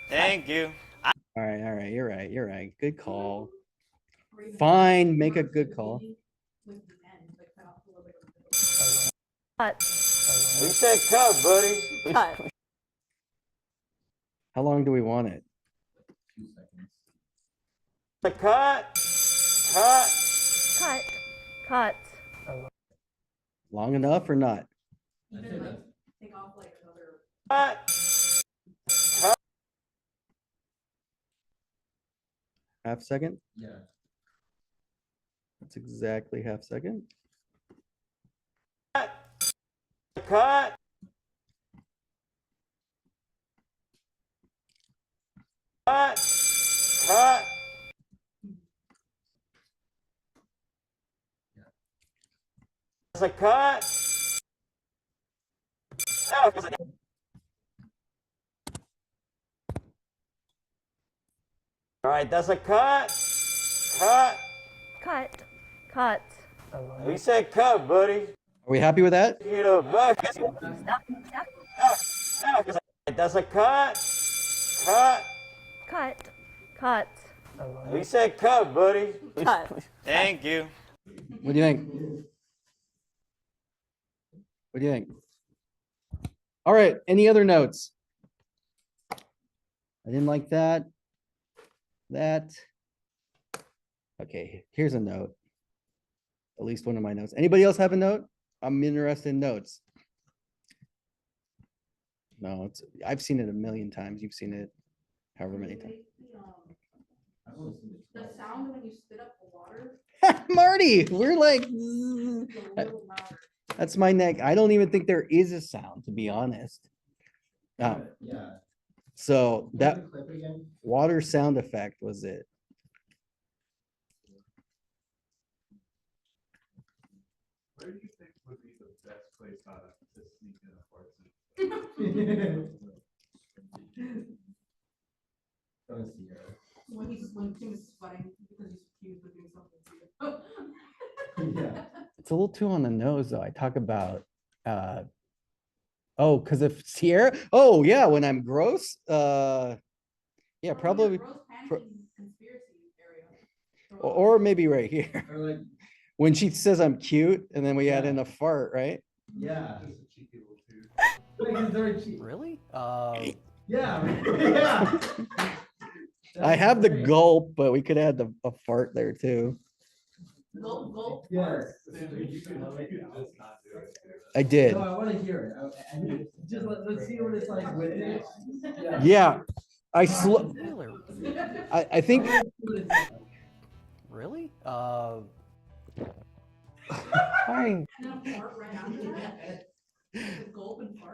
Thank you. All right. You're right. Good call. Fine, make a good call. Cut. We said cut, buddy. Cut. How long do we want it? 2 seconds. The cut. Cut. Cut. Cut. Long enough or not? Even like take off like another. Cut. Cut. Half second? Yeah. That's exactly half second. Cut. Cut. Cut. That's a cut. All right, that's a cut. Cut. Cut. Cut. We said cut, buddy. Are we happy with that? Get up back. That's a cut. Cut. Cut. Cut. We said cut, buddy. Cut. Thank you. What do you think? What do you think? All right, any other notes? I didn't like that. That. Okay, here's a note. At least one of my notes. Anybody else have a note? I'm interested in notes. No, I've seen it a million times. You've seen it however many times. The sound when you spit up the water. Marty, we're like, that's my neck. I don't even think there is a sound, to be honest. Yeah. So that the clip again? water sound effect was it. Where do you think would be the best place to sneak in a fart scene? When Tim is sweating because he's confused with doing something. Yeah. It's a little too on the nose, though. I talk about, oh, because of Sierra. Oh, yeah, when I'm gross. Yeah, probably. Or maybe right here. Or like, When she says I'm cute, and then we add in a fart, right? yeah. Like, they're cheap. Really? Yeah. Yeah. I have the gulp, but we could add a fart there too. Gulp. Yes. I did. No, I want to hear it. Just let's see what it's like with it. Yeah, I think. Really?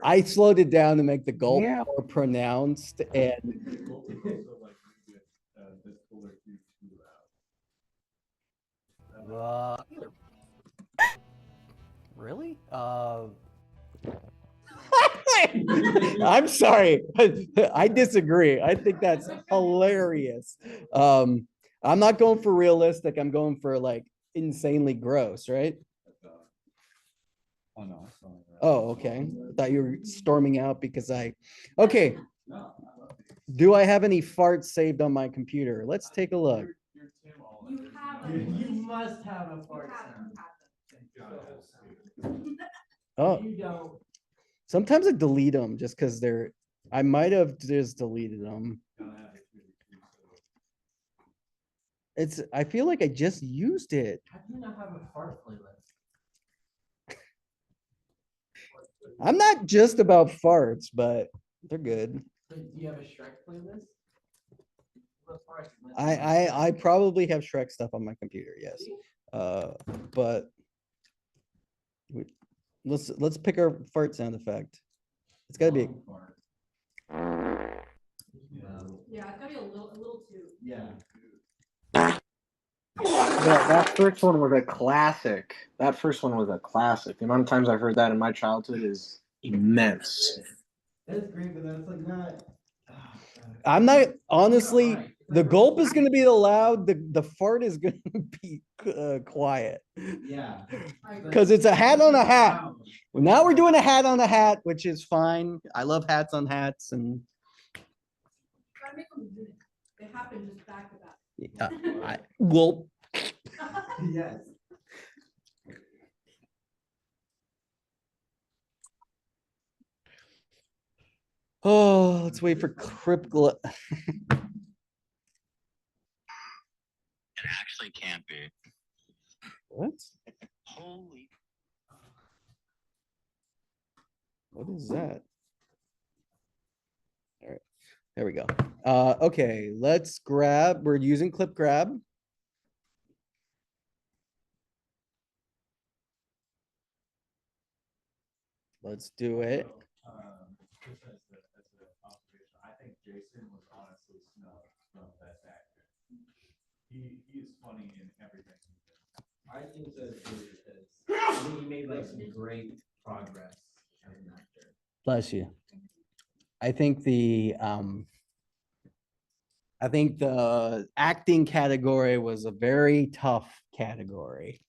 I slowed it down to make the gulp more pronounced and. Really? I'm sorry. I disagree. I think that's hilarious. I'm not going for realistic. I'm going for like insanely gross, right? Oh, no. Oh, okay. I thought you were storming out because okay. Do I have any farts saved on my computer? Let's take a look. You must have a fart sound. Oh, You don't. sometimes I delete them just because I might have just deleted them. I feel like I just used it. How do you not have a fart playlist? I'm not just about farts, but they're good. Do you have a Shrek playlist? I probably have Shrek stuff on my computer, yes. But let's pick our fart sound effect. It's gotta be. Yeah, it's gotta be a little too. Yeah. That first one was a classic. That first one was a classic. The amount of times I've heard that in my childhood is immense. That's great, but that's like not. I'm not honestly. The gulp is going to be the loud. The fart is going to be quiet. Yeah. Because it's a hat on a hat. Well, now we're doing a hat on a hat, which is fine. I love hats on hats, and Try to make them unit. They happen just back to back. gulp. Yes. Oh, let's wait for Cripgla. It actually can't be. What? Holy. What is that? All right, there we go. Okay, let's grab. We're using clip grab. Let's do it. Just as an observation, I think Jason was honestly snubbed from Best Actor. He is funny in everything he does. I think so too, because I think he made like some great progress as an actor. Bless you. I think the acting category was a very tough category,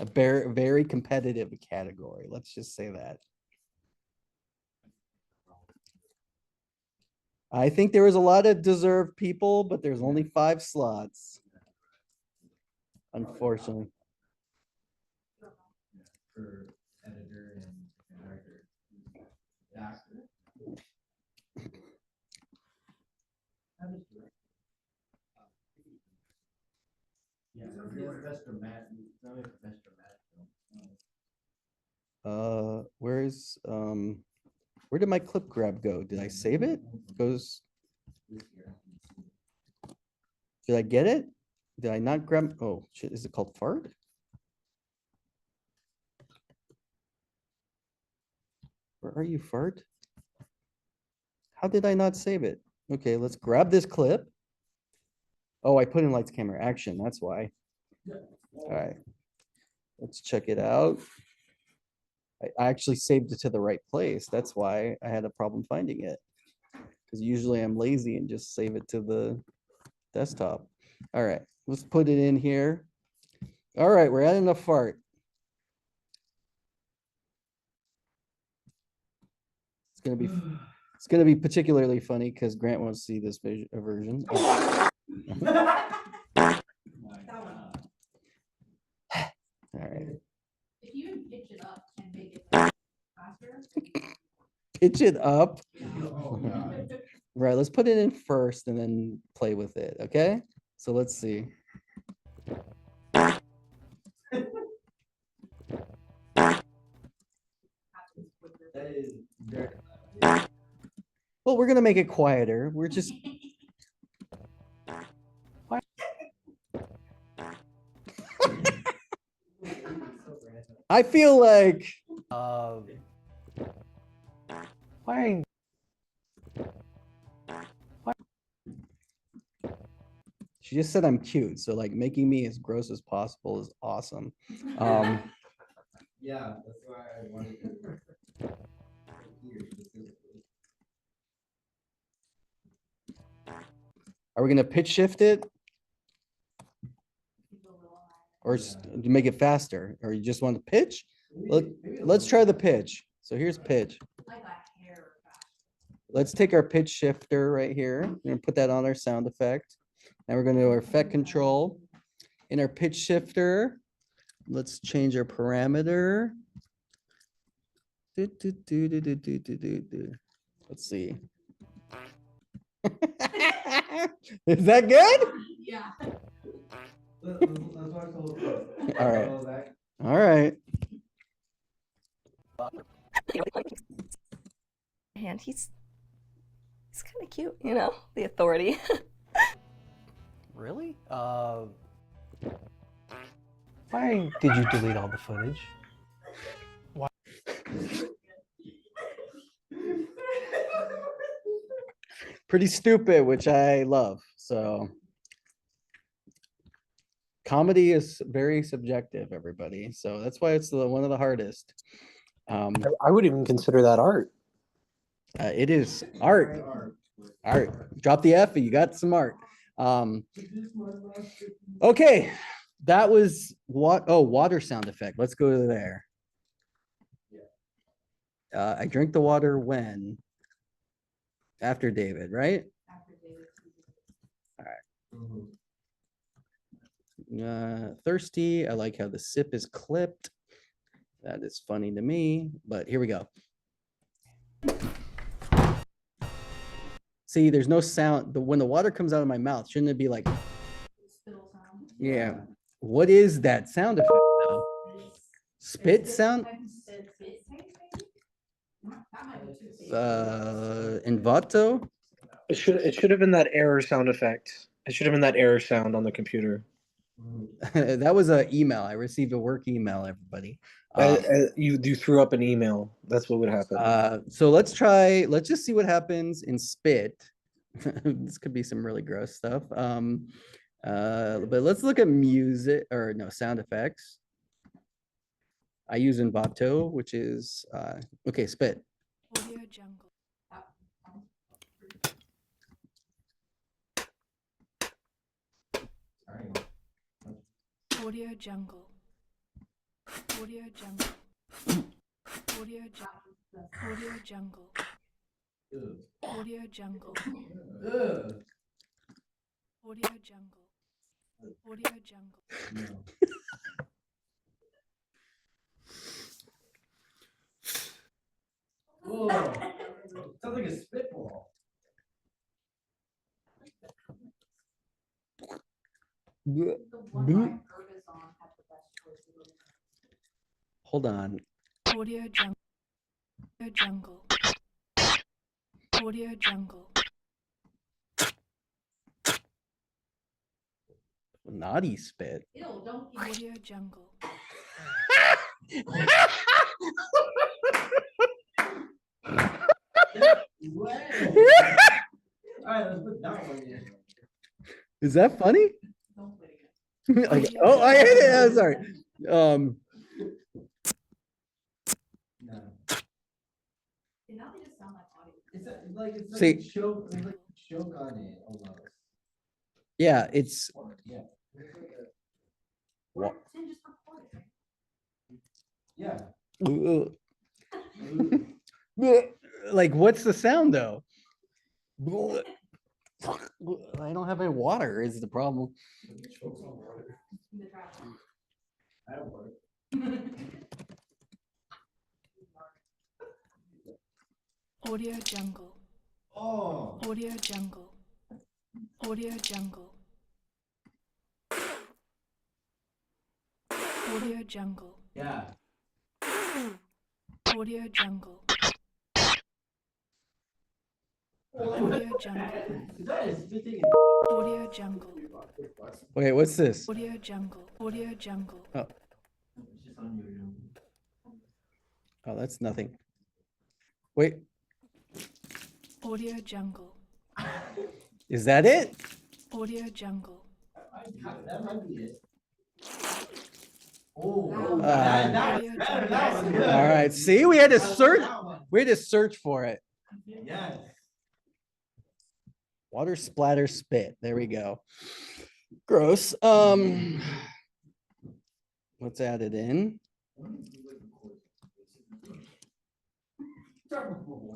a very, very competitive category. Let's just say that. I think there was a lot of deserved people, but there's only 5 slots. Unfortunately. for editor and director. Actor. Yeah, best dramatic, best dramatic. Where did my clip grab go? Did I save it? Goes. Did I get it? Did I not grab? Oh shit! Is it called fart? Where are you, fart? How did I not save it? Okay, let's grab this clip. Oh, I put in lights, camera, action. That's why. All right, let's check it out. I actually saved it to the right place. That's why I had a problem finding it. Because usually I'm lazy and just save it to the desktop. All right, let's put it in here. All right, we're adding a fart. It's gonna be particularly funny because Grant wants to see this version. Oh. All right. If you even pitch it up and make it like faster. Pitch it up. Oh, God. Right, let's put it in first and then play with it, okay? So let's see. That is very. Well, we're gonna make it quieter. We're just. I feel like. Why? She just said I'm cute, so like making me as gross as possible is awesome. Yeah, that's why I wanted to. Are we gonna pitch shift it? Or do you make it faster? Or you just want to pitch? Let's try the pitch. So here's pitch. Let's take our pitch shifter right here. We're gonna put that on our sound effect. Now we're gonna do our effect control. In our pitch shifter, let's change our parameter. Let's see. Is that good? Yeah. All right. All right. And he's kind of cute, you know, the authority. Really? Why did you delete all the footage? Why? Pretty stupid, which I love. So comedy is very subjective, everybody. So that's why it's one of the hardest. I would even consider that art. It is art. Art. Drop the F. You got some art. Okay, that was what? Oh, water sound effect. Let's go to there. I drink the water when? After David, right? All right. Thirsty. I like how the sip is clipped. That is funny to me, but here we go. See, there's no sound. When the water comes out of my mouth, shouldn't it be like, yeah. What is that sound effect though? Spit sound? Envato? It should have been that error sound effect. It should have been that error sound on the computer. That was an email. I received a work email, everybody. You threw up an email. That's what would happen. So let's just see what happens in spit. This could be some really gross stuff. But let's look at music or no sound effects. I use Envato, which is okay, spit. Audio Jungle. Audio Jungle. Audio Jungle. Audio Jungle. Audio Jungle. Audio Jungle. Audio Jungle. Audio Jungle. Whoa. Sounds like a spitball. Hold on. Audio jungle. Jungle. Audio jungle. Naughty spit. Ew, don't Audio jungle. Alright, let's put that one in. Is that funny? Okay. Oh, I hate it. I'm sorry. Now they just sound like audio. It's See- like choke, it's like choke on it almost. Yeah, it's Yeah. Wa- Then just record it. Yeah. like what's the sound though? I don't have any water is the problem. That'll work. Audio jungle. Oh. Audio jungle. Audio jungle. Audio jungle. Yeah. Audio jungle. Audio jungle. That is spitting. Audio jungle. Okay, what's this? Audio jungle. Audio jungle. Oh, oh, that's nothing. Wait, Audio jungle. is that it? Audio jungle. That might be it. Oh. Audio jungle. All right. See, we had to search. We had to search for it. Yes. Water splatter spit. There we go. Gross. Let's add it in. I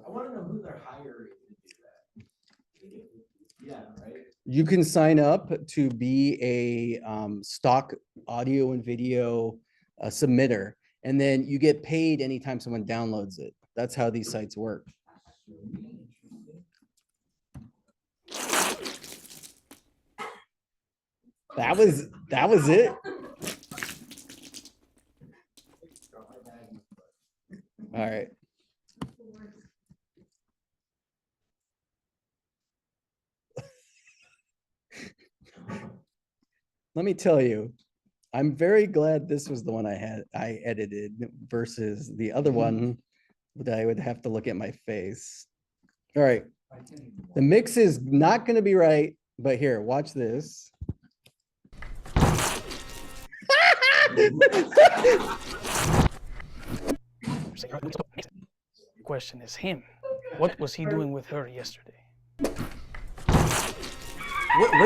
want to know who they're hiring to do that. Yeah, right. You can sign up to be a stock audio and video submitter, and then you get paid anytime someone downloads it. That's how these sites work. That was it. All right. Let me tell you, I'm very glad this was the one I edited versus the other one that I would have to look at my face. All right. The mix is not going to be right, but here, watch this. Question is him. What was he doing with her yesterday? What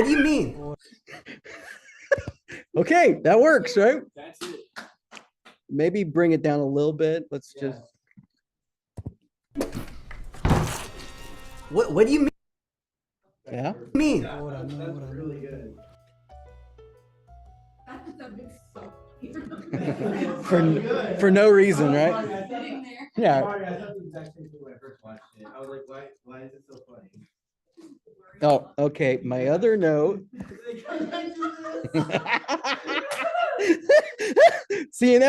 do you mean? Okay, that works, right? That's it. Maybe bring it down a little bit. Let's just. What do you mean? Yeah. Mean? That's really good. For no reason, right? Sitting there. Yeah. Sorry, I thought the exact same thing when I first watched it. I was like, why is it so funny? Oh, okay. My other note. See, and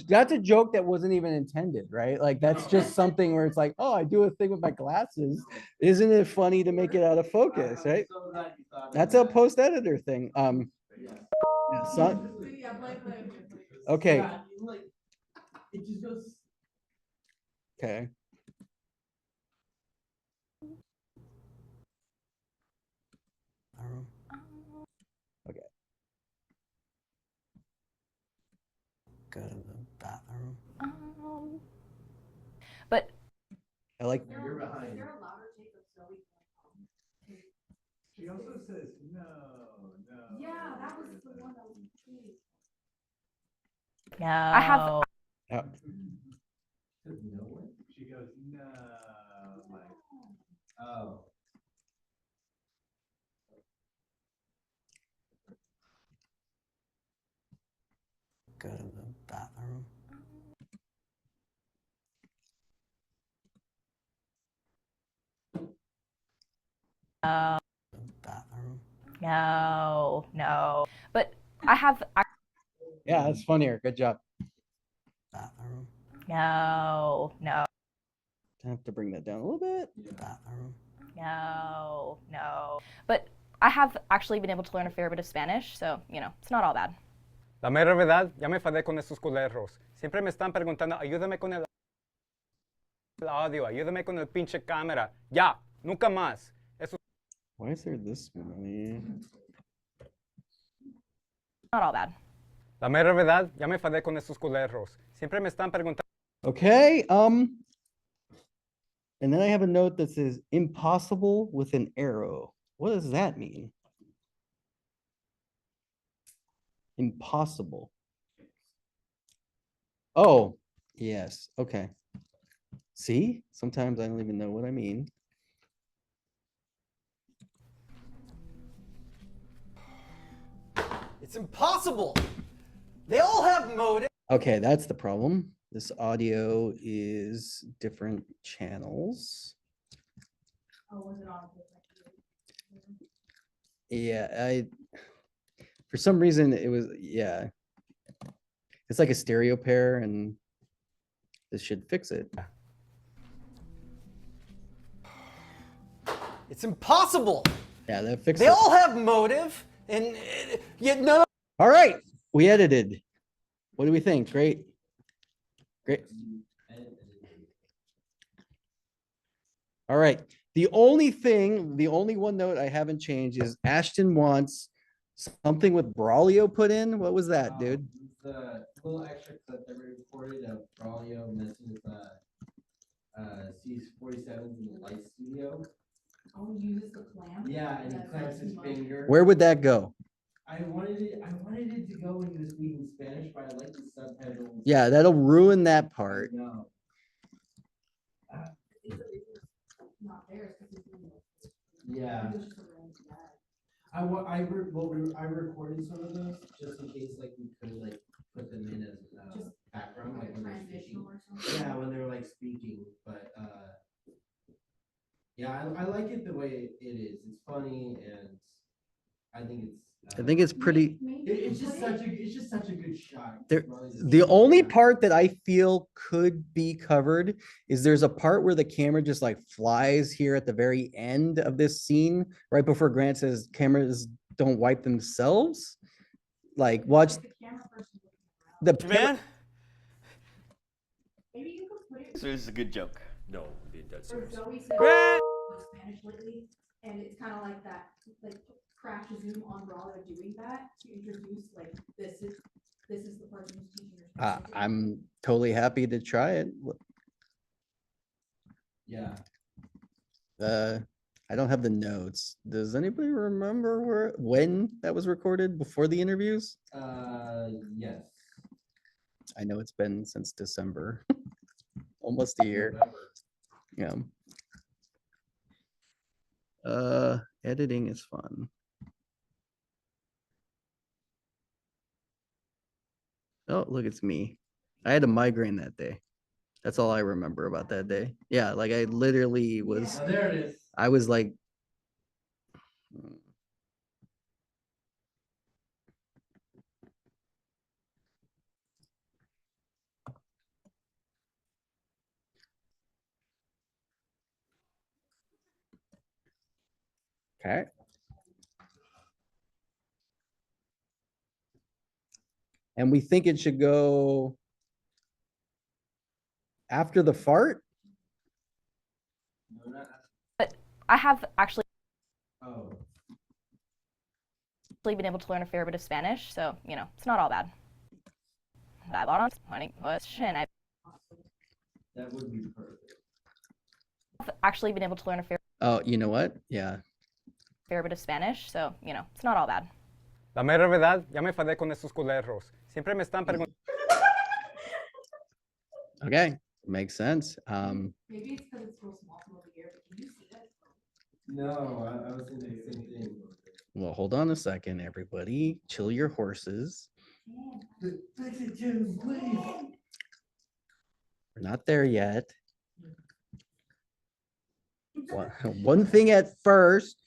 that's a joke that wasn't even intended, right? Like that's just something where it's like, oh, I do a thing with my glasses. Isn't it funny to make it out of focus, right? That's a post editor thing. Yeah, okay. Yeah, like, it just goes. Okay. Okay. Go to the bathroom. But I like. You're behind. She also says, no. Yeah, that was the one that was. no. I have. Oh. She goes, no. Like, Oh. Go to the bathroom. Bathroom. No. But I have. Yeah, that's funnier. Good job. No. I have to bring that down a little bit. Bathroom. No. But I have actually been able to learn a fair bit of Spanish, so, it's not all bad. La mera verdad, ya me enfadé con esos culeros. Siempre me están preguntando, ayúdame con el audio, ayúdame con el pinche cámara. Ya, nunca más. Esos... Why is there this many? Not all bad. La mera verdad, ya me enfadé con esos culeros. Siempre me están preguntando. Okay, and then I have a note that says impossible with an arrow. What does that mean? Impossible. Oh, yes. Okay. See, sometimes I don't even know what I mean. It's impossible. They all have motive. Okay, that's the problem. This audio is different channels. Oh, was it on? Yeah, for some reason it was, yeah. It's like a stereo pair and this should fix it. It's impossible. Yeah, that fixed They it. all have motive, and yet none of. All right, we edited. What do we think? Great. All right. The only one note I haven't changed is Ashton wants something with Braulio put in. What was that, dude? The little extra clip that we recorded of Braulio messing with C47s in the light studio. Oh, he uses the clamp? Yeah, and he clamps his finger. Where would that go? I wanted it to go when he was speaking Spanish, but I like the subtitles. Yeah, that'll ruin that part. No. Not there, it's 'cause it's in the- Yeah. It's just a random guy. I recorded some of those just in case like we could like put them in as Just background, like like when they're speaking. transitional or something? Yeah, when they're like speaking, but yeah, I like it the way it is. It's funny and I think it's pretty. It's just such a good shot. The only part that I feel could be covered is there's a part where the camera just like flies here at the very end of this scene, right before Grant says cameras don't wipe themselves. Like watch the Man, Maybe you could put it. so this is a good joke. No, I'm being dead Or serious. Zoe said Grant! Spanish lately, and it's kind of like that, like crash zoom on Braulio doing that to introduce like this is the person who's teaching her. I'm totally happy to try it. Yeah. I don't have the notes. Does anybody remember when that was recorded before the interviews? Yes. I know it's been since December, almost a year. Yeah. Editing is fun. Oh, look, it's me. I had a migraine that day. That's all I remember about that day. Yeah, like I literally was. Oh, there it is. I was like. Okay. And we think it should go after the fart? But I have actually Oh. been able to learn a fair bit of Spanish, so, it's not all bad. That would be perfect. I've actually been able to learn a Oh, you know what? Yeah. fair bit of Spanish, so, it's not all bad. La mera verdad, ya me enfadé con esos culeros. Siempre me están preguntando. Okay, makes sense. Maybe it's because it's so small from over here, but can you see that? No, I was thinking the same thing. Well, hold on a second, everybody. Chill your horses. Fix it, Jim, please. We're not there yet. One thing at first.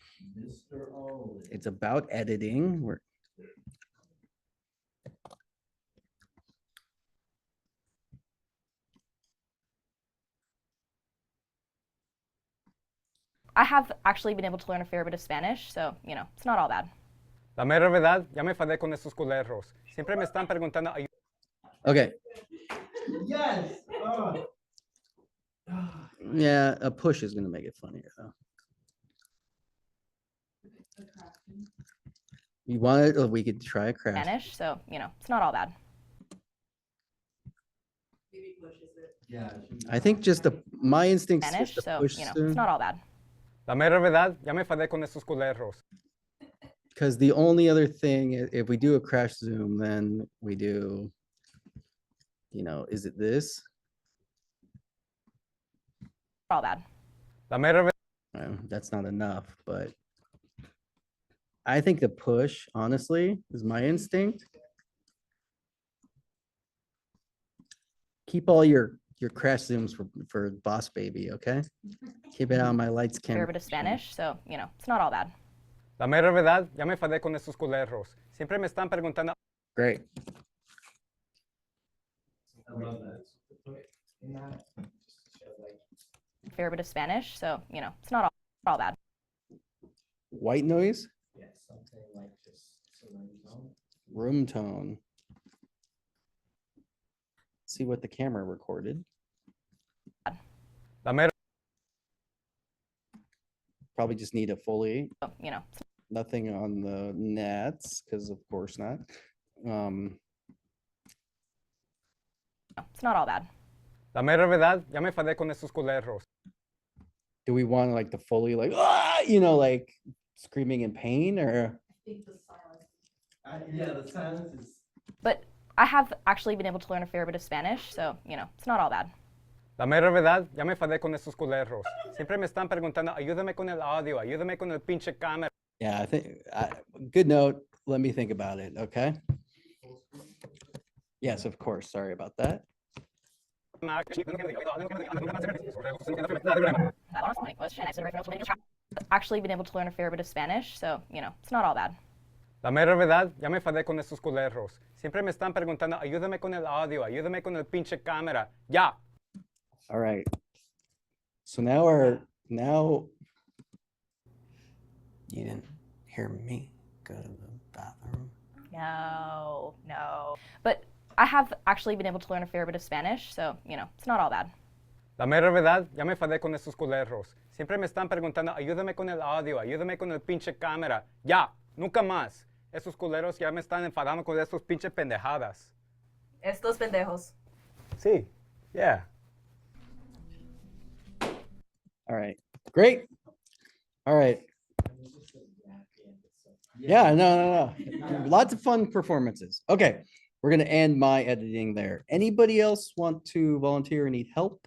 Mr. Olin. It's about editing. I have actually been able to learn a fair bit of Spanish, so, you know, it's not all bad. La mera verdad, ya me enfadé con esos culeros. Siempre me están preguntando ayuda. Okay. Yes. Oh. Yeah, a push is gonna make it funnier though. You want it, or we could try a crash. Spanish, so, you know, it's not all bad. Yeah. I think just my instincts Spanish, just to so, push you know, soon. it's not all bad. La mera verdad, ya me enfadé con esos culeros. Because the only other thing, if we do a crash zoom, then we do, you know, is it this? All bad. La mera That's not enough, but I think the push, honestly, is my instinct. Keep all your crash zooms for Boss Baby, okay? Keep it on my lights Fair camera. bit of Spanish, so, you know, it's not all bad. La mera verdad, ya me enfadé con esos culeros. Siempre me están preguntando. Great. I love that. Fair bit of Spanish, so, you know, it's not all bad. White noise, Yeah, something like just room tone. See what the camera recorded. La mera Probably just need a fully. So, you know, Nothing on the nets, because of course not. it's not all bad. La mera verdad, ya me enfadé con esos culeros. Do we want like the fully like, ah, you know, like screaming in pain, or? Yeah, the silence is. But I have actually been able to learn a fair bit of Spanish, so, you know, it's not all bad. La mera verdad, ya me enfadé con esos culeros. Siempre me están preguntando, ayúdame con el audio, ayúdame con el pinche cámara. Yeah, I think, good note. Let me think about it, okay? Yes, of course. Sorry about that. Actually been able to learn a fair bit of Spanish, so, you know, it's not all bad. La mera verdad, ya me enfadé con esos culeros. Siempre me están preguntando, ayúdame con el audio, ayúdame con el pinche cámara. Ya. All right. So now you didn't hear me go to the bathroom. No. But I have actually been able to learn a fair bit of Spanish, so, you know, it's not all bad. La mera verdad, ya me enfadé con esos culeros. Siempre me están preguntando, ayúdame con el audio, ayúdame con el pinche cámara. Ya, nunca más. Esos culeros ya me están enfadando con esos pinche pendejadas. Estos pendejos. Sí, yeah. All right. Great. All right. Yeah, no. Lots of fun performances. Okay. We're going to end my editing there. Anybody else want to volunteer or need help?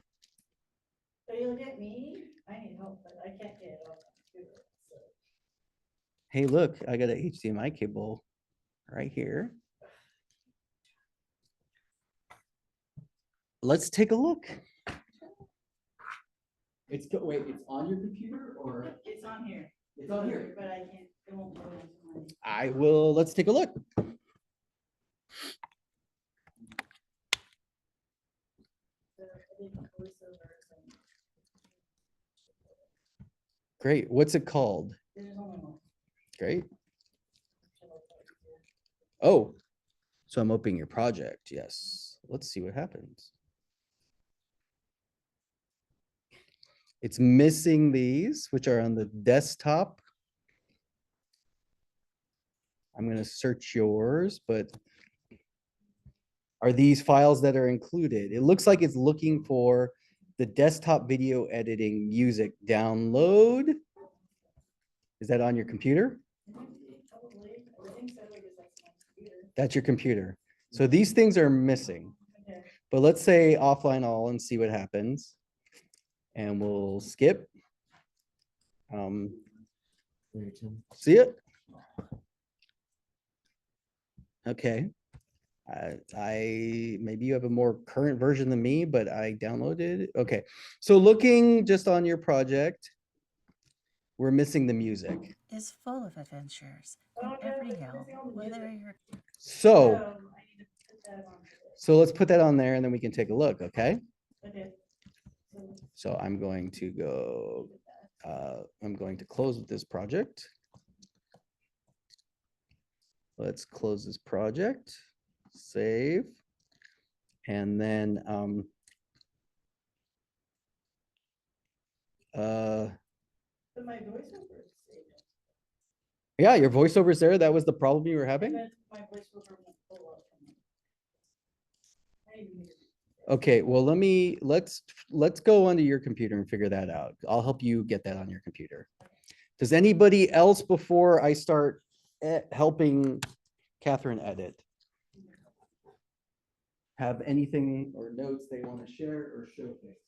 So you'll get me? I need help, but I can't get it on the computer. So. Hey, look, I got an HDMI cable right here. Let's take a look. It's on your computer or? It's on here. It's on here. But I can't, it won't go into my. Let's take a look. Great. What's it called? Great. Oh, so I'm opening your project. Yes. Let's see what happens. It's missing these, which are on the desktop. I'm going to search yours, but are these files that are included? It looks like it's looking for the desktop video editing music download. Is that on your computer? That's your computer. So these things are missing. But let's say offline all and see what happens. And we'll skip. See it? Okay. Maybe you have a more current version than me, but I downloaded. Okay. So looking just on your project, We're missing the music. Is full of adventures in every hill, whether you're So, let's put that on there and then we can take a look, okay? Okay. So I'm going to go, I'm going to close this project. Let's close this project, save. And then, But my voiceover is saved. yeah, your voiceover's there. That was the problem you were having? But my voiceover won't pull up from it. I didn't mean to do Okay, well, let's go onto your computer and figure that out. I'll help you get that on your computer. Does anybody else before I start helping Catherine edit have anything or notes they want to share or showcase?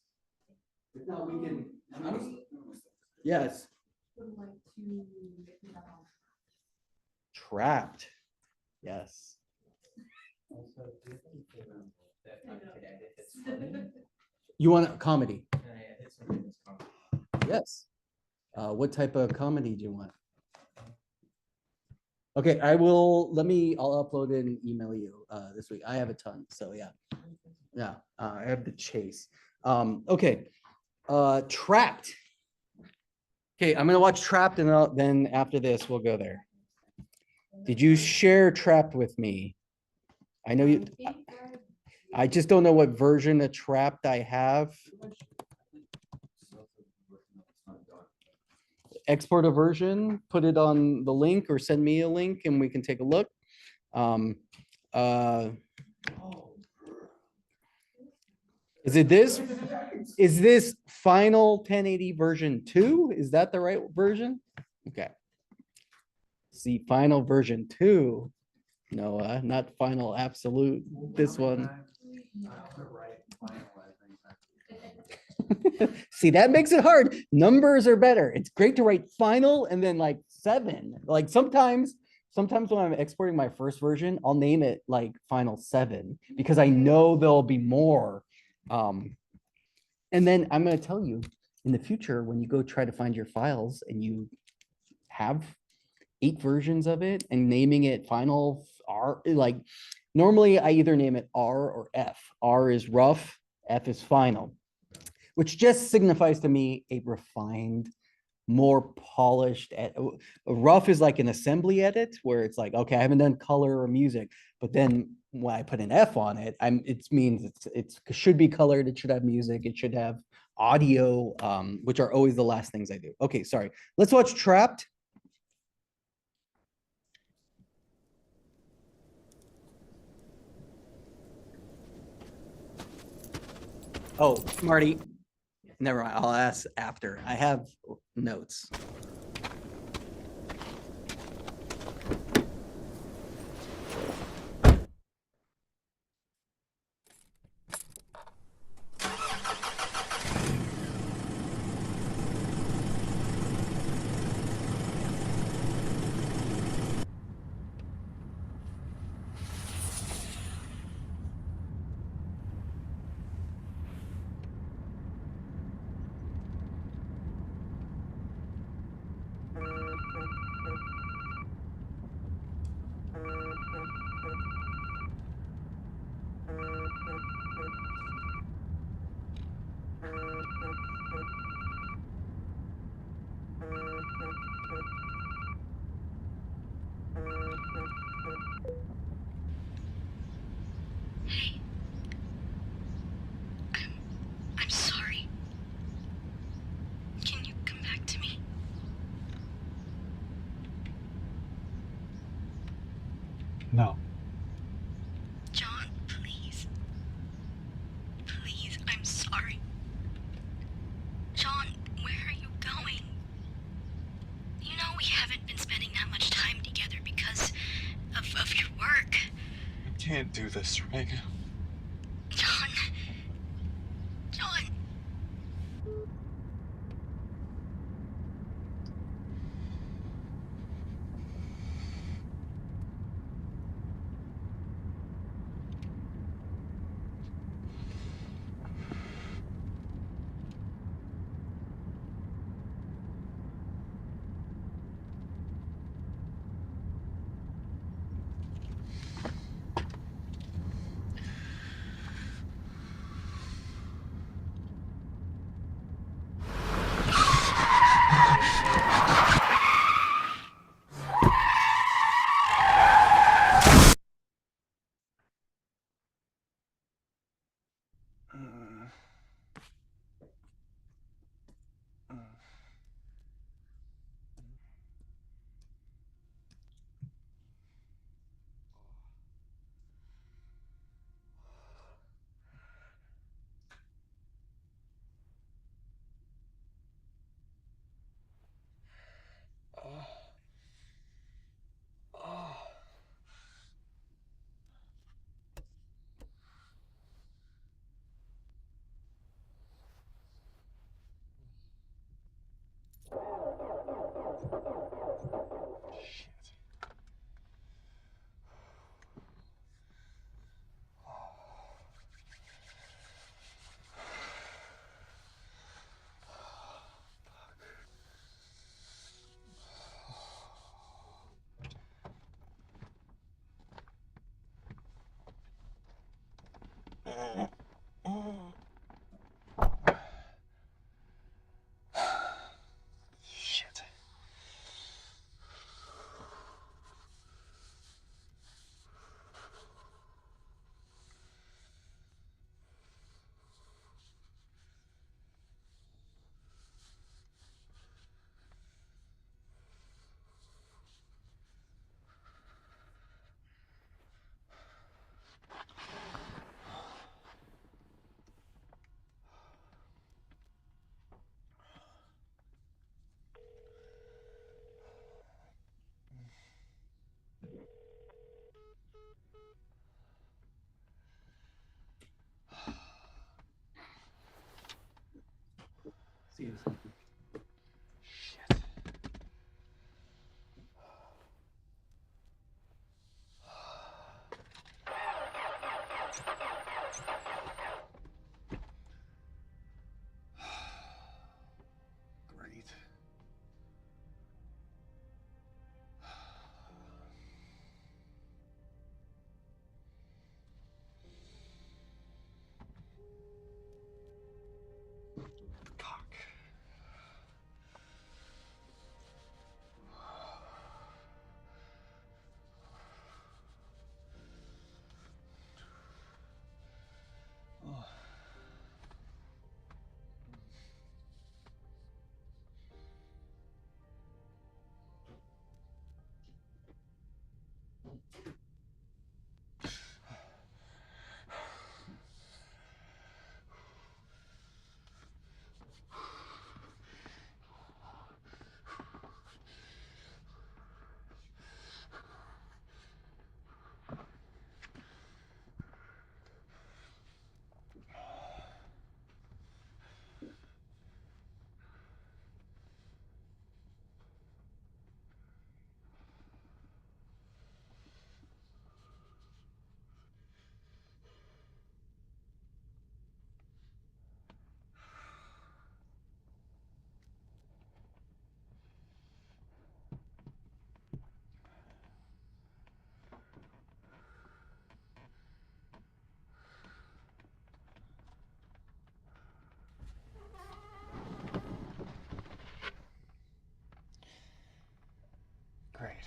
If not, we can. Yes, Would like to get that on. trapped. Yes. You want a comedy? Yes. What type of comedy do you want? Okay, I'll upload it and email you this week. I have a ton, so yeah. Yeah, I have the chase. Okay, Trapped. Okay, I'm gonna watch Trapped and then after this, we'll go there. Did you share Trapped with me? I know you, I just don't know what version of Trapped I have. Export a version, put it on the link or send me a link and we can take a look. Is it this? Is this final 1080 version 2? Is that the right version? Okay. See, final version 2. Noah, not final absolute. This one. See, that makes it hard. Numbers are better. It's great to write final and then like 7. Like sometimes when I'm exporting my first version, I'll name it like final 7 because I know there'll be more. And then I'm going to tell you in the future, when you go try to find your files and you have 8 versions of it and naming it final R, like normally I either name it R or F. R is rough, F is final, which just signifies to me a refined, more polished. Rough is like an assembly edit where it's like, okay, I haven't done color or music, but then when I put an F on it, it means it should be colored, it should have music, it should have audio, which are always the last things I do. Okay, sorry. Let's watch Trapped. Oh, Marty. Never mind. I'll ask after. I have notes. I'm sorry. Can you come back to me? No. John, please. Please, I'm sorry. John, where are you going? You know we haven't been spending that much time together because of your work. I can't do this right now. John. John. Great.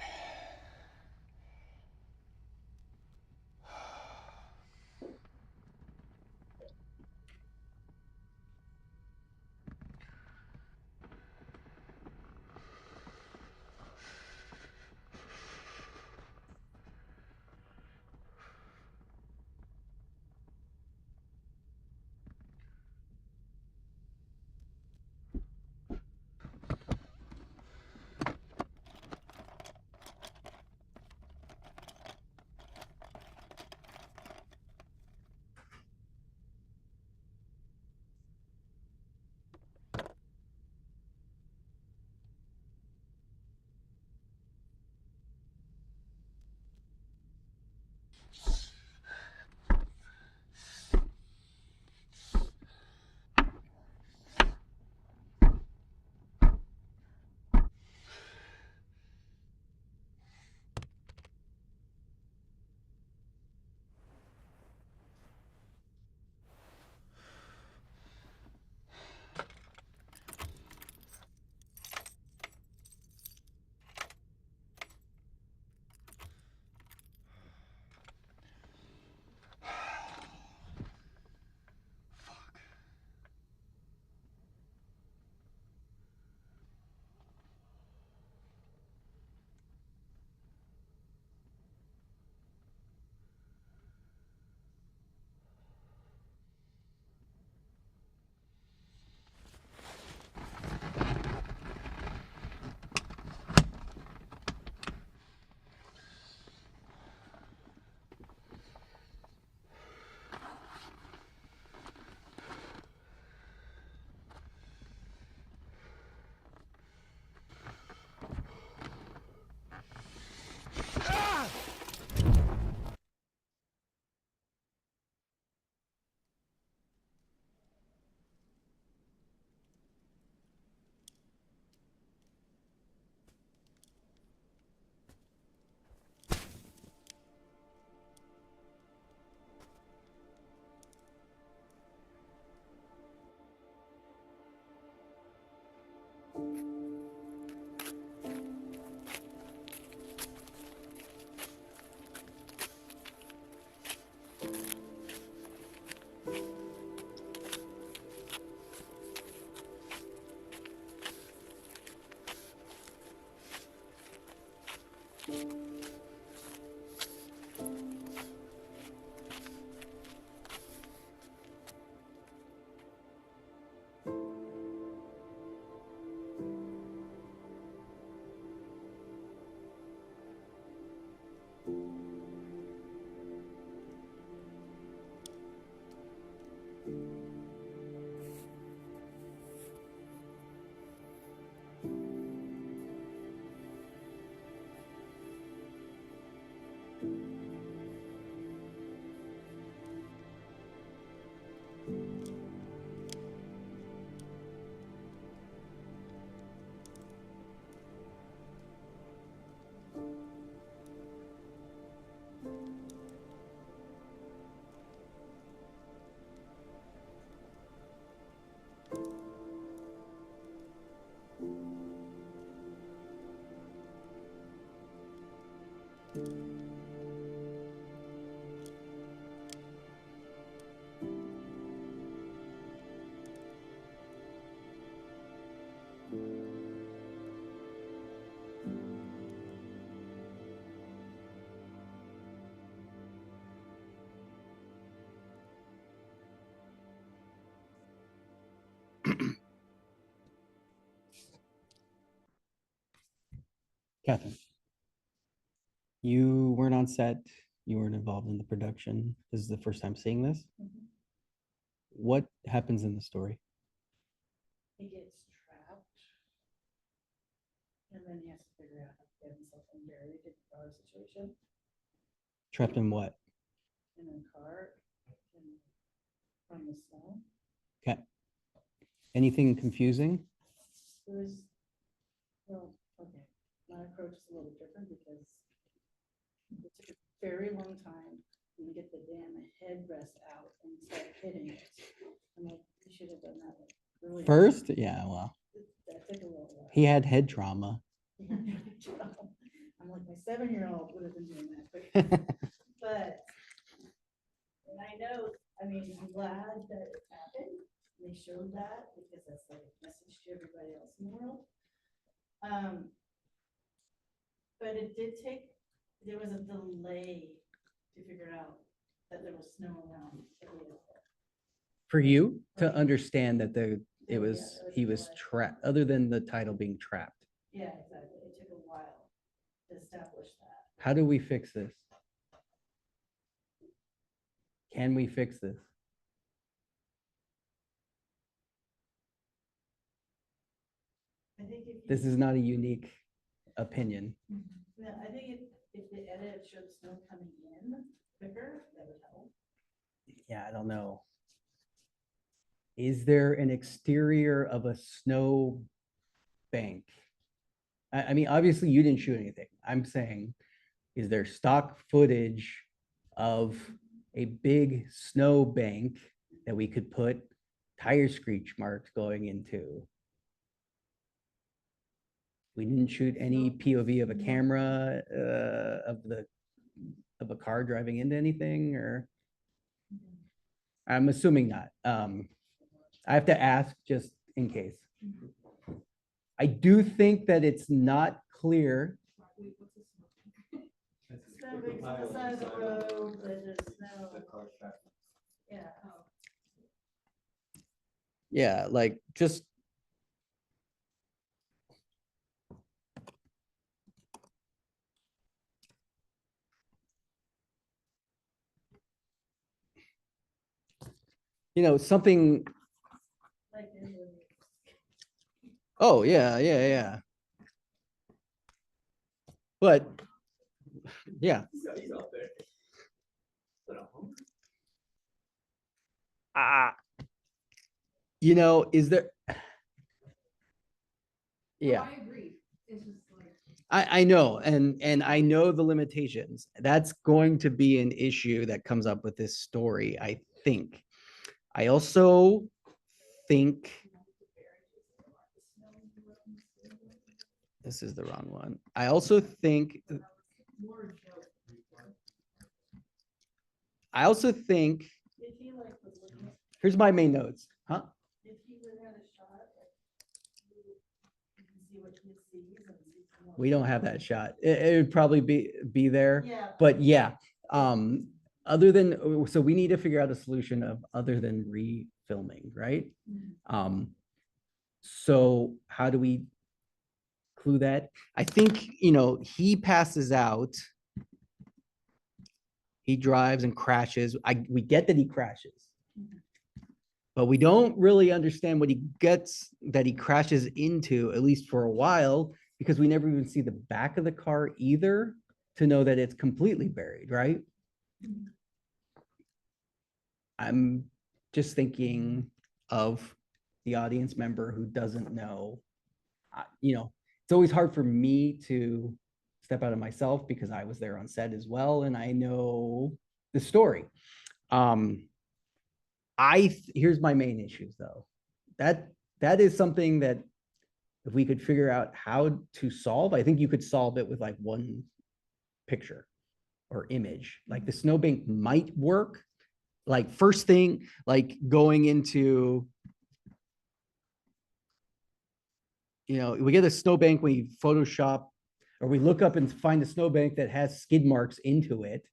Catherine, you weren't on set, you weren't involved in the production. This is the first time seeing this. What happens in the story? He gets trapped. And then he has to figure out how to get himself unburied in the car situation, Trapped in what? in a car, from the snow. Okay. Anything confusing? It was, well, okay, my approach is a little different because it took a very long time to get the damn headrest out and start hitting it. I'm like, you should have done that like really. First? Yeah, well, That took a little while. he had head trauma. I'm like, my 7-year-old would have been doing that, but, and I know, I mean, I'm glad that it happened. They showed that because that's like a message to everybody else in the world. But it did take, there was a delay to figure out that there was snow around. For you to understand that he was trapped, other than the title being trapped. Yeah, exactly. It took a while to establish that. How do we fix this? Can we fix this? I think if This is not a unique opinion. No, I think if the edit showed snow coming in quicker, that would help. Yeah, I don't know. Is there an exterior of a snow bank? I mean, obviously you didn't shoot anything. I'm saying, is there stock footage of a big snow bank that we could put tire screech marks going into? We didn't shoot any POV of a camera of a car driving into anything, or I'm assuming not. I have to ask just in case. I do think that it's not clear. Snow banks on the side of the road, that there's snow. Yeah. Yeah, like just something. Oh, yeah. But yeah. Is there? Yeah. I agree. It's just like. I know, and I know the limitations. That's going to be an issue that comes up with this story, I think. I also think this is the wrong one. I also think here's my main notes, huh? We don't have that shot. It would probably be there, Yeah. but yeah. Other than, so we need to figure out a solution of other than refilming, right? So how do we clue that? I think, he passes out. He drives and crashes. We get that he crashes, but we don't really understand what he gets that he crashes into, at least for a while, because we never even see the back of the car either to know that it's completely buried, right? I'm just thinking of the audience member who doesn't know. It's always hard for me to step out of myself because I was there on set as well, and I know the story. Here's my main issues though. That is something that if we could figure out how to solve, I think you could solve it with like one picture or image. Like the snowbank might work. Like first thing, like going into, we get a snowbank, we Photoshop, or we look up and find a snowbank that has skid marks into it.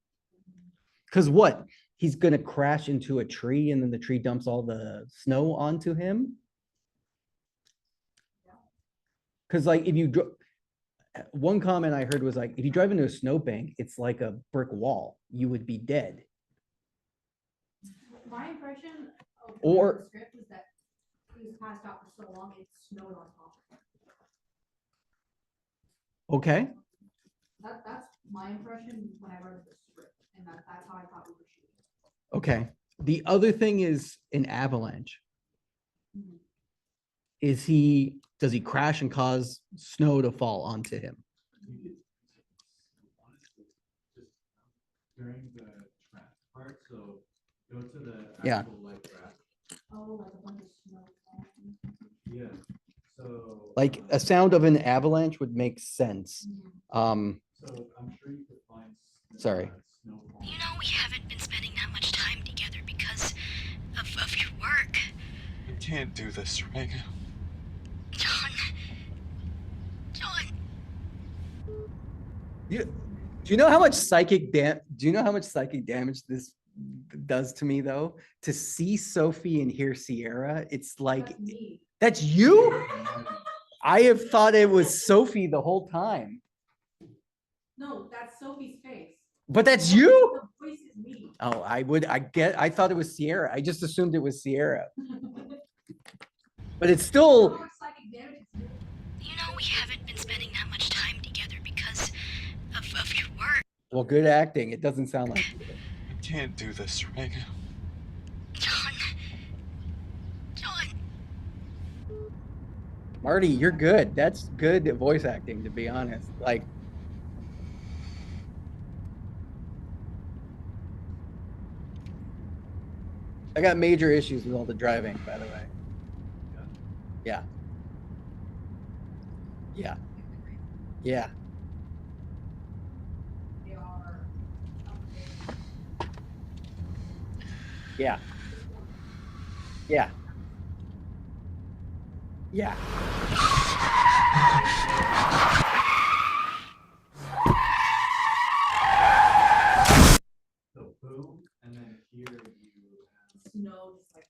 Because what? He's going to crash into a tree and then the tree dumps all the snow onto him. Because like if you, one comment I heard was like, if you drive into a snowbank, it's like a brick wall. You would be dead. My impression of Or- the script is that he was passed out for so long, it snowed on top of him. Okay. That's my impression when I read the script, and that's how I thought we were shooting. Okay. The other thing is an avalanche. Does he crash and cause snow to fall onto him? During the trap part, so go to the Yeah. actual like trap. Oh, like a bunch of snow. Yeah, so. Like a sound of an avalanche would make sense. So So I'm sure you could find. Sorry. You know, we haven't been spending that much time together because of your work. You can't do this right now. John. John. Do you know how much psychic damage this does to me though? To see Sophie and hear Sierra, it's like that's you? I have thought it was Sophie the whole time. No, that's Sophie's face. But that's you? The voice is me. Oh, I thought it was Sierra. I just assumed it was Sierra. But it's still You know, we haven't been spending that much time together because of your work. well, good acting. It doesn't sound like You can't do this right now. John. Marty, you're good. That's good voice acting, to be honest. Like, I got major issues with all the driving, by the way. Yeah. Yeah. Yeah. Yeah. Yeah. Yeah. So boom, and then here you have Snow, just like.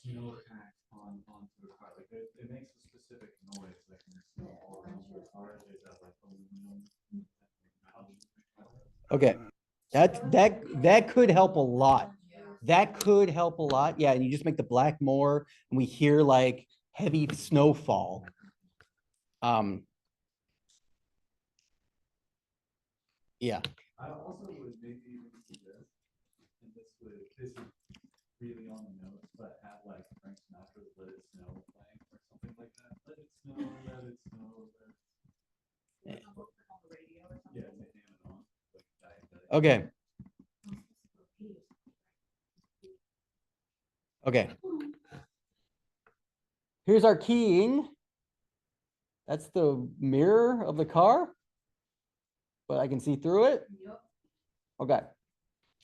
snow packed onto the car. Like it makes a specific noise, like when there's snow all around your car. There's that like aluminum. Okay. That could help a lot. That could help a lot. Yeah, and you just make the black more and we hear like heavy snowfall. Yeah. I also would maybe even do this, and this is really on the nose, but have like Frank Sinatra's "Let It Snow" playing or something like that. Let it snow, let it snow. Let it... Yeah, to ham it on. Like diabetic. Okay. Okay. Here's our keying. That's the mirror of the car, but I can see through it. Okay.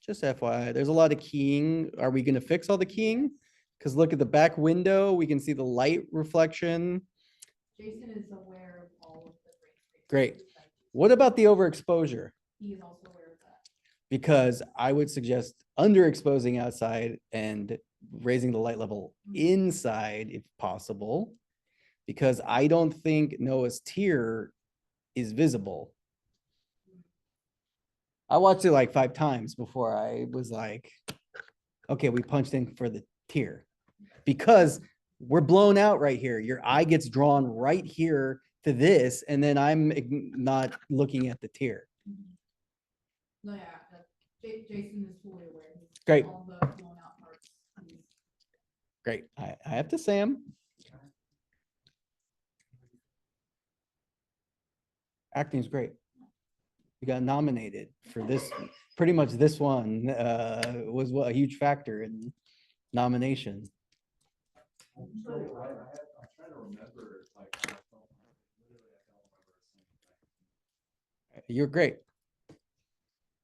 Just FYI, there's a lot of keying. Are we going to fix all the keying? Because look at the back window. We can see the light reflection. Jason is aware of all of the Great. What about the overexposure? He is also aware of that. Because I would suggest underexposing outside and raising the light level inside if possible, because I don't think Noah's tear is visible. I watched it like 5 times before I was like, okay, we punched in for the tear, because we're blown out right here. Your eye gets drawn right here to this, and then I'm not looking at the tear. No, yeah, Jason is fully aware. He's Great. All the blown out parts. Great. I have to say him. Acting's great. You got nominated for this. Pretty much this one was a huge factor in nomination. I'm trying to remember like how I felt. Literally, I don't remember a single thing. You're great.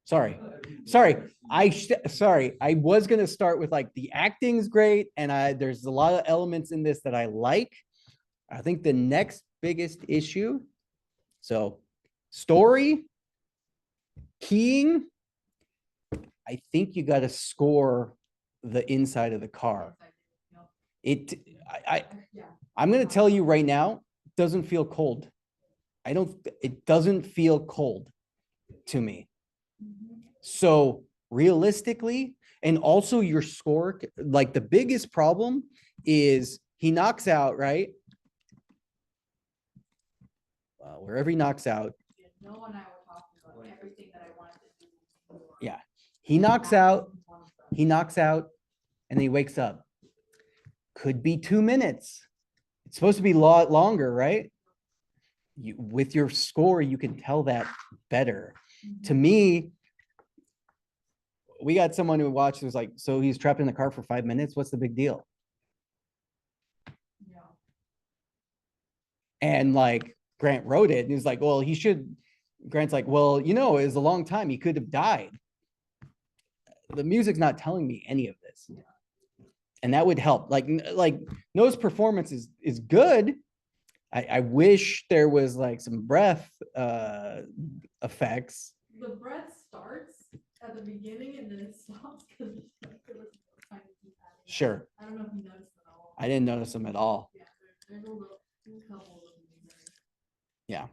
Sorry. Sorry. I was gonna start with like the acting's great, and there's a lot of elements in this that I like. I think the next biggest issue, so story, keying, I think you got to score the inside of the car. I'm gonna tell you right now, it doesn't feel cold. It doesn't feel cold to me. So realistically, and also your score, like the biggest problem is he knocks out, right? Wherever he knocks out. Noah and I were talking about everything that I wanted to do. Yeah. He knocks out, and then he wakes up. Could be 2 minutes. It's supposed to be a lot longer, right? With your score, you can tell that better. To me, we got someone who watched, who was like, so he's trapped in the car for 5 minutes. What's the big deal? And like Grant wrote it, and he was like, well, he should, Grant's like, well, you know, it was a long time. He could have died. The music's not telling me any of this. And that would help. Like Noah's performance is good. I wish there was like some breath effects. The breath starts at the beginning and then it stops because trying to keep adding. Sure. I don't know if you noticed at all. I didn't notice them at all. Yeah, there's a couple of them. Yeah.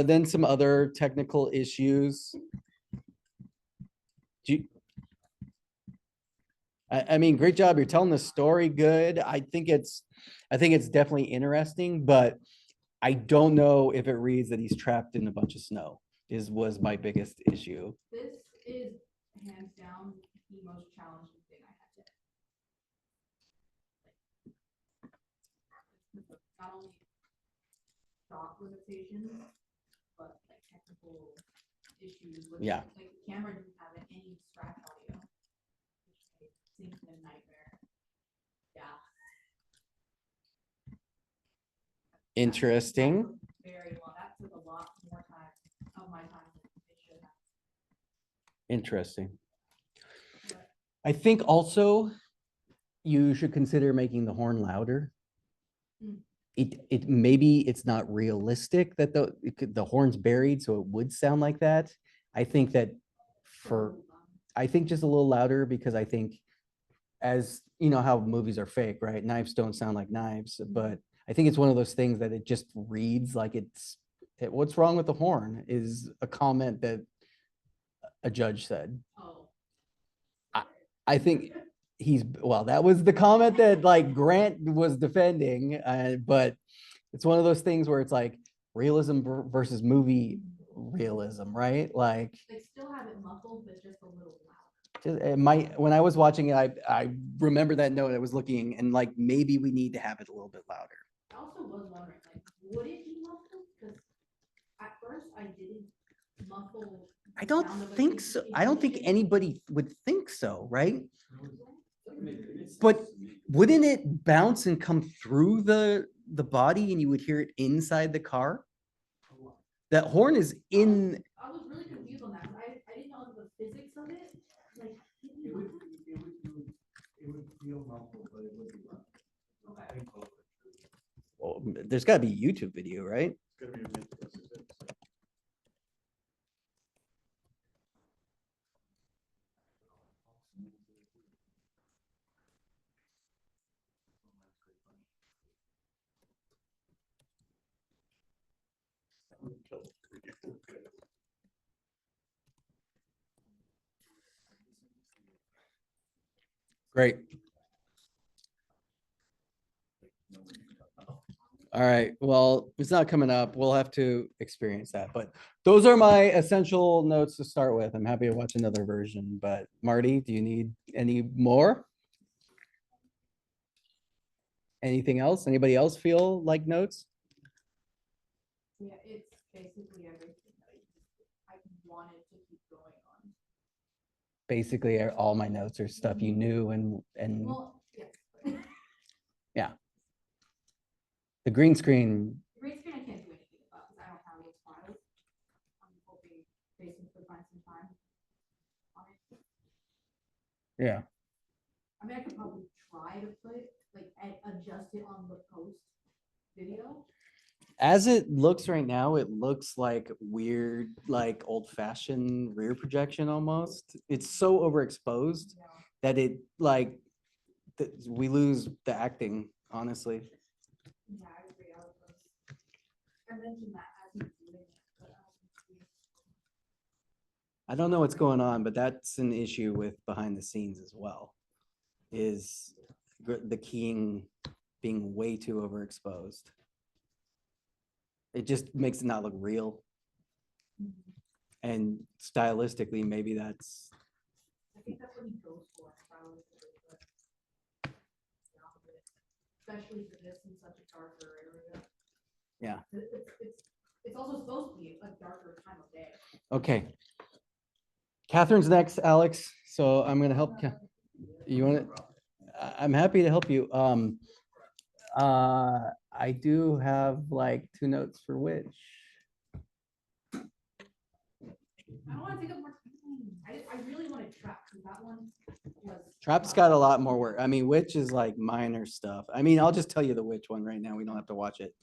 Then some other technical issues. I mean, great job. You're telling the story good. I think it's definitely interesting, but I don't know if it reads that he's trapped in a bunch of snow was my biggest issue. This is hands down the most challenging thing I had to. Not only shot limitations, but like technical issues with Yeah. like the camera didn't have any scratch audio, which seems a nightmare. Yeah. Interesting. Very long. That took a lot more time of my time than it should have. Interesting. I think also you should consider making the horn louder. Mm. It maybe it's not realistic that the horn's buried, so it would sound like that. I think that I think just a little louder, because I think, as you know how movies are fake, right? Knives don't sound like knives, but I think it's one of those things that it just reads like what's wrong with the horn is a comment that a judge said. Oh. I think that was the comment that like Grant was defending, but it's one of those things where it's like realism versus movie realism, right? Like They still have it muffled, but just a little loud. when I was watching it, I remember that note. I was looking and like maybe we need to have it a little bit louder. I also was wondering, like, would it be muffled? Because at first I didn't muffle. I don't think so. I don't think anybody would think so, right? But wouldn't it bounce and come through the body and you would hear it inside the car? That horn is in. I was really confused on that. I didn't know the physics of it. Like, It would feel muffled, but it would be loud. okay. Well, there's got to be a YouTube video, right? It's gonna be a mix of this. Great. All right. Well, it's not coming up. We'll have to experience that. But those are my essential notes to start with. I'm happy to watch another version. But Marty, do you need any more? Anything else? Anybody else feel like notes? Yeah, it's basically everything that I wanted to keep going on. Basically, all my notes are stuff you knew and Well, yes. yeah. The green screen. Green screen I can't do anything about because I don't have those files. I'm hoping Jason could find some time on it. Yeah. I mean, I could probably try to put like adjust it on the post video. As it looks right now, it looks like weird, like old-fashioned rear projection almost. It's so overexposed that it like we lose the acting, honestly. Yeah, I agree. I mentioned that as he's doing it, but I don't know what's going on, but that's an issue with behind the scenes as well. Is the keying being way too overexposed. It just makes it not look real. And stylistically, maybe that's. I think that's what he goes for, especially for this in such a darker area. Yeah. It's also supposed to be a darker time of day. Okay. Catherine's next, Alex. So I'm gonna help. You want to? I'm happy to help you. I do have like 2 notes for which. I don't wanna take up more time. I really wanted Trap, because that one was. Trap's got a lot more work. I mean, Witch is like minor stuff. I mean, I'll just tell you the Witch one right now. We don't have to watch it.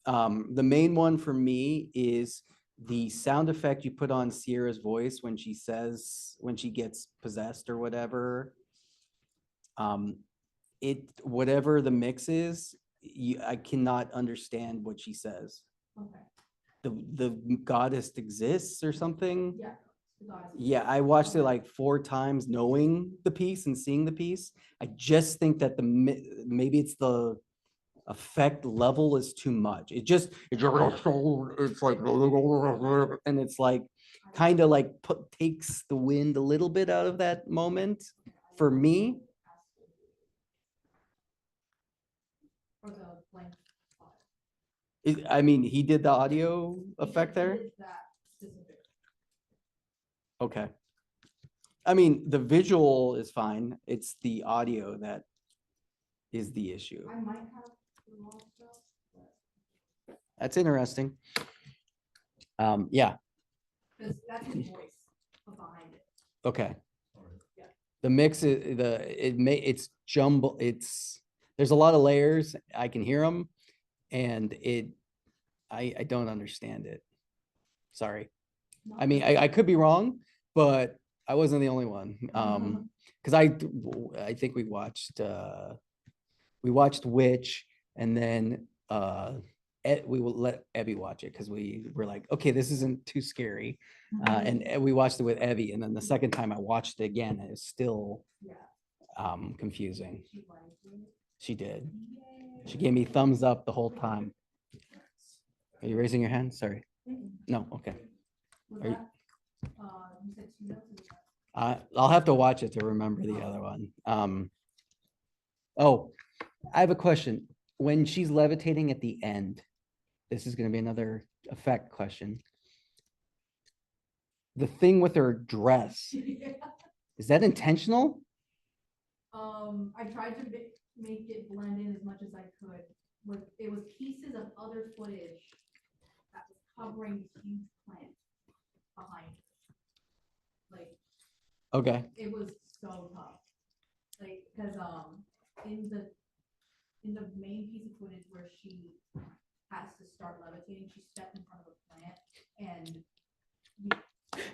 The main one for me is the sound effect you put on Sierra's voice when she says, when she gets possessed or whatever. Whatever the mix is, I cannot understand what she says. Okay. The goddess exists or something. Yeah. the goddess. Yeah, I watched it like 4 times knowing the piece and seeing the piece. I just think that maybe it's the effect level is too much. It's like, and it's like kind of like takes the wind a little bit out of that moment for me. Or the blank. I mean, he did the audio effect there. Did that specific. Okay. I mean, the visual is fine. It's the audio that is the issue. I might have the wrong stuff, but. That's interesting. Yeah, Because that's his voice behind it. okay. Yeah. The mix is it's jumble. There's a lot of layers. I can hear them, and I don't understand it. Sorry. I mean, I could be wrong, but I wasn't the only one. Because I think we watched Witch, and then we will let Evie watch it because we were like, okay, this isn't too scary. And we watched it with Evie, and then the second time I watched it again, it's still confusing. She did. She gave me thumbs up the whole time. Are you raising your hand? Sorry. No, okay. Are you- You said 2 notes? Or was that- I'll have to watch it to remember the other one. Oh, I have a question. When she's levitating at the end, this is going to be another effect question. The thing with her dress, is that intentional? I tried to make it blend in as much as I could. It was pieces of other footage that was covering this huge plant behind her. Like, Okay. it was so tough. Like, because in the main piece of footage where she has to start levitating, she stepped in front of a plant and we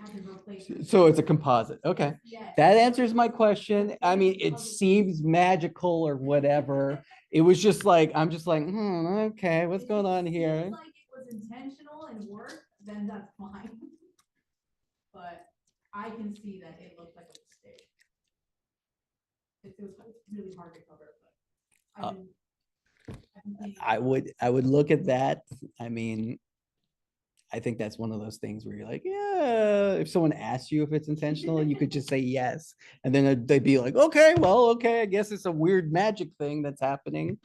had to replace it. So it's a composite. Okay. Yes. That answers my question. I mean, it seems magical or whatever. It was just like, I'm just like, okay, what's going on here? If like it was intentional and worked, then that's fine. But I can see that it looked like a mistake. It was really hard to cover, but I would look at that. I mean, I think that's one of those things where you're like, yeah, if someone asks you if it's intentional, you could just say yes. And then they'd be like, okay, well, okay, I guess it's a weird magic thing that's happening.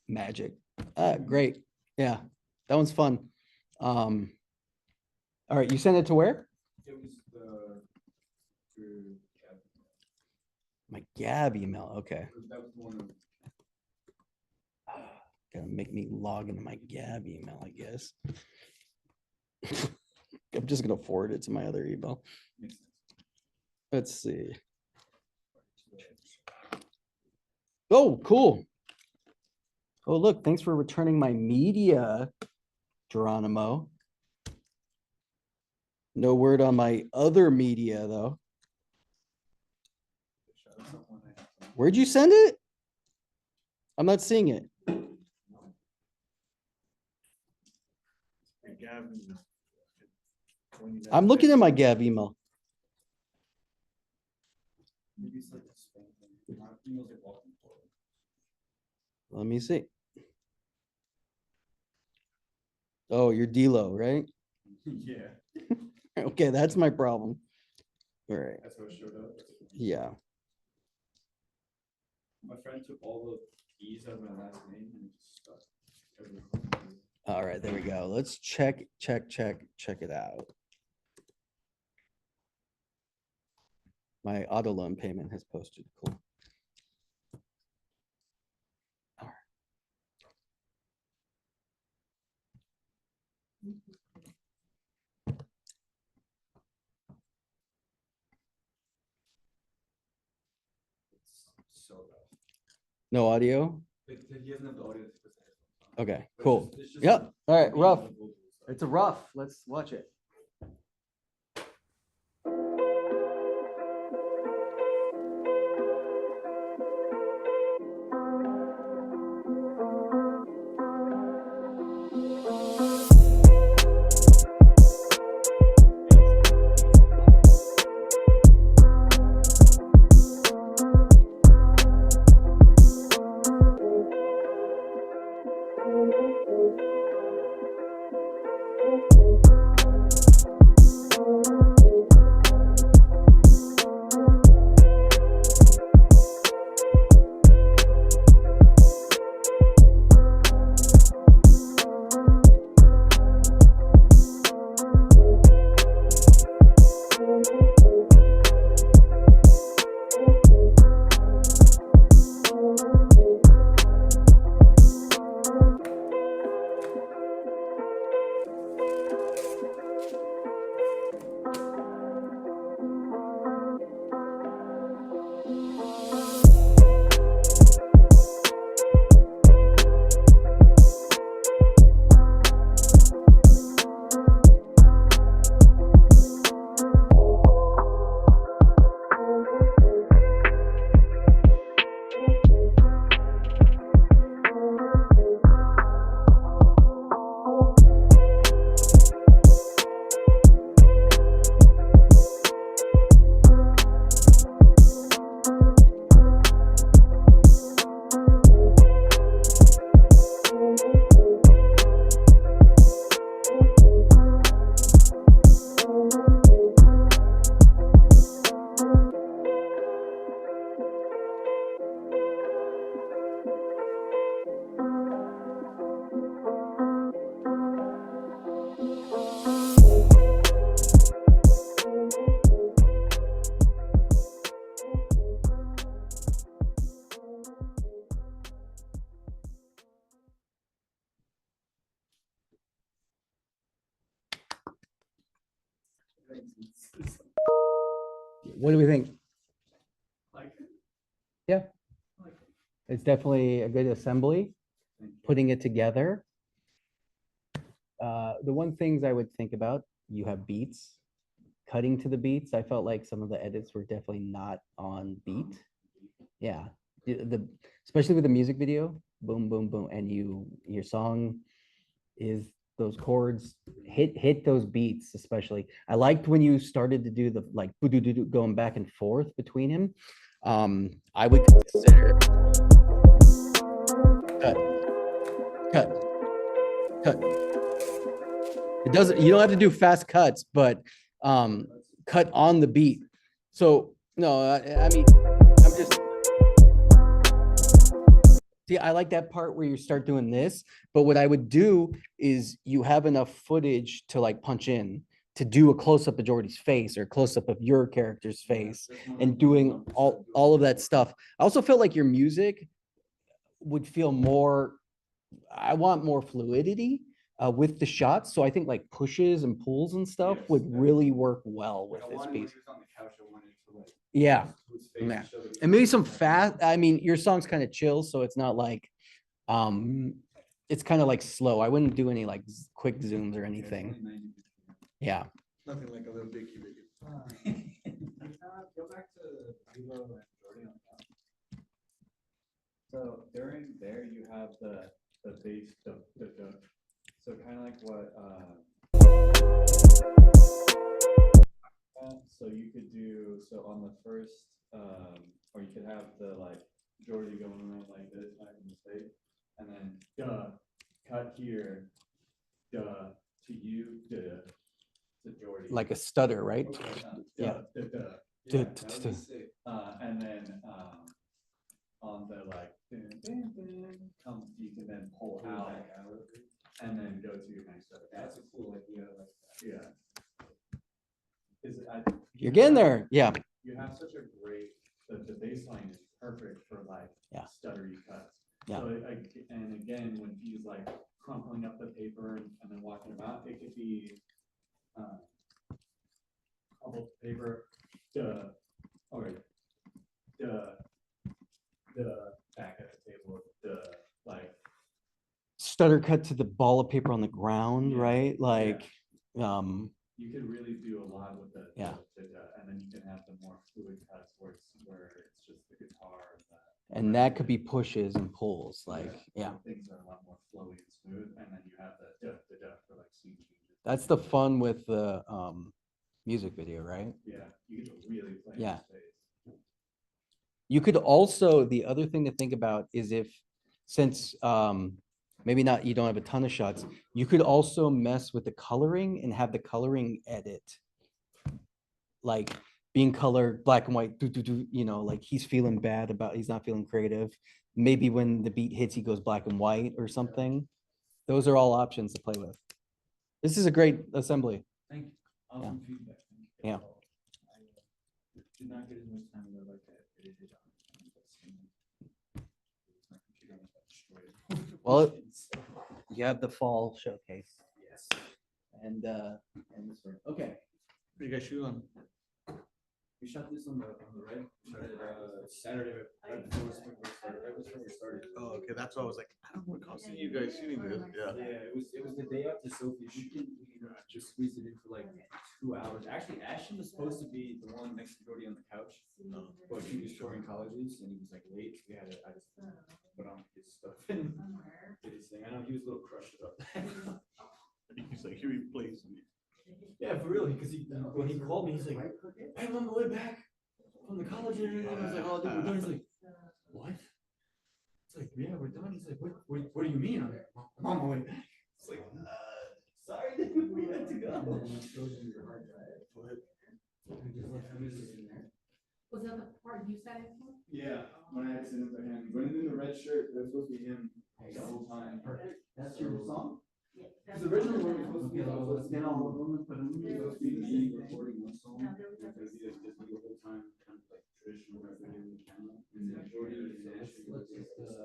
Magic. Great. Yeah, that one's fun. All right, you sent it to where? It was My Gab email. Okay. that was one of. Gonna make me log into my Gab email, I guess. I'm just gonna forward it to my other email. Let's see. Oh, cool. Oh, look, thanks for returning my media, Geronimo. No word on my other media, though. Where'd you send it? I'm not seeing it. I'm looking at my Gab email. Let me see. Oh, you're D-Lo, right? Yeah. Okay, that's my problem. All right. That's how it showed up. Yeah. My friend took all the E's out of my last name and just stuck everything. All right, there we go. Let's check it out. My auto loan payment has posted. Cool. All right. So rough. No audio? He doesn't have the audio. Okay, But cool. it's just Yep. like All right, being rough. able to- It's a rough. Let's watch it. What do we think? Yeah. It's definitely a good assembly, putting it together. The one things I would think about, you have beats, cutting to the beats. I felt like some of the edits were definitely not on beat. Yeah, especially with the music video, boom, boom, boom, and your song is those chords hit those beats, especially. I liked when you started to do the like going back and forth between him. I would consider cut. It doesn't, you don't have to do fast cuts, but cut on the beat. So no, I mean, I'm just, see, I like that part where you start doing this, but what I would do is you have enough footage to like punch in to do a close-up of Jordy's face or close-up of your character's face and doing all of that stuff. I also felt like your music would feel more, I want more fluidity with the shots. So I think like pushes and pulls and stuff would really work well with this piece. Yeah. Yeah. And maybe some fast, I mean, your song's kind of chill, so it's not like, it's kind of like slow. I wouldn't do any like quick zooms or anything. Yeah. Nothing like a little big Go back to Vivo and Jordy on top. So during there, you have the bass, so kind of like what, so you could do, so on the first, or you could have the like Jordy going around like this, back in the state, and then cut here, to you, to Jordy. Like a stutter, right? Yeah. And then on the like, you can then pull out and then go to your next step. That's a cool idea. Like that. Yeah. You're getting there. Yeah. You have such a great, the baseline is perfect for like stuttery cuts. Yeah. So and again, when he's like crumpling up the paper and then walking about, it could be crumpled paper, or back at the table, like. Stutter cut to the ball of paper on the ground, Yeah, right? yeah. Like, You could really do a lot with the, Yeah. and then you can have the more fluid cuts where it's just the guitar. and that could be pushes and pulls, like, yeah. Things are a lot more flowy and smooth, and then you have the for like scene changes. That's the fun with the music video, right? Yeah, you get to really play in Yeah. space. You could also, the other thing to think about is if, since maybe not, you don't have a ton of shots, you could also mess with the coloring and have the coloring edit. Like being colored black and white, you know, like he's feeling bad about, he's not feeling creative. Maybe when the beat hits, he goes black and white or something. Those are all options to play with. This is a great assembly. Thank you. Awesome feedback. Thank you. Yeah. I did not get as much time as I'd like to edit it on. My computer almost got destroyed. Well, you have the fall showcase. Yes. And this one. Okay. What are you guys shooting on? We shot this on the red. Shot it Saturday right before Sprinkler started. Right before we started. Oh, okay. That's why I was like, I don't recall seeing you guys shooting this. Yeah. Yeah, it was the day after Sophie. We just squeezed it in for like 2 hours. Actually, Ashton was supposed to be the one next to Jordy on the couch, but he was touring colleges and he was like late. We had to, I just put on his stuff and did his thing. I know he was a little crushed up. He's like, here he plays me. Yeah, for real, because when he called me, he's like, hey, I'm on my way back from the college and everything. I was like, oh, dude, we're done. He's like, what? It's like, yeah, we're done. He's like, what do you mean? I'm like, I'm on my way back. It's like, sorry, dude, we had to go. Was that the part you sat in for? Yeah, when I had to sit in for him, running in the red shirt, that was supposed to be him the whole time. That's your song? Because originally when it was supposed to be, I was supposed to be me recording one song, it was gonna be like Disney the whole time, kind of like traditional like video in camera. And then Jordy and Ashley were just like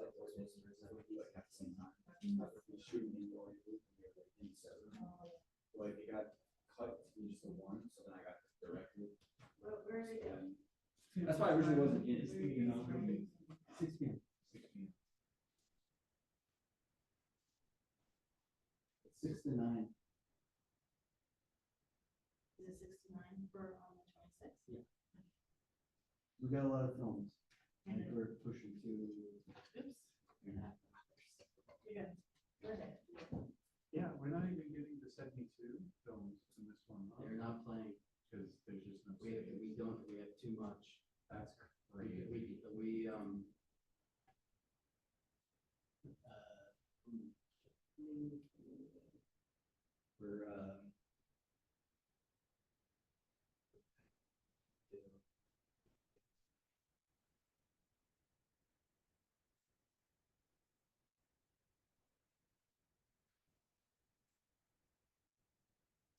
at the same time. After we shooting in Jordy, we were like in 7. Like it got cut to be just a 1, so then I got directed. Where is it? That's why I originally wasn't in it, you know. 16. 6 to 9. Is it 69 for on the 26th? Yeah. We got a lot of films. I think we're pushing to. Oops. You're good. Go ahead. Yeah, we're not even getting the 72 films in this one. Huh? They're not playing. Because there's just no. We have too much. That's We we're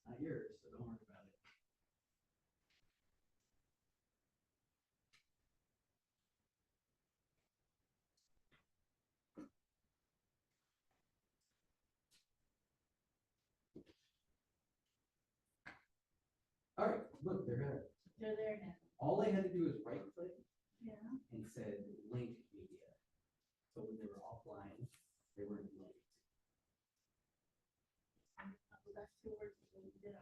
not yours, so don't worry about it. All right, look, they're there. They're there now. All I had to do was right click Yeah. and said link media. So when they were offline, they weren't linked. That's 2 words that we did.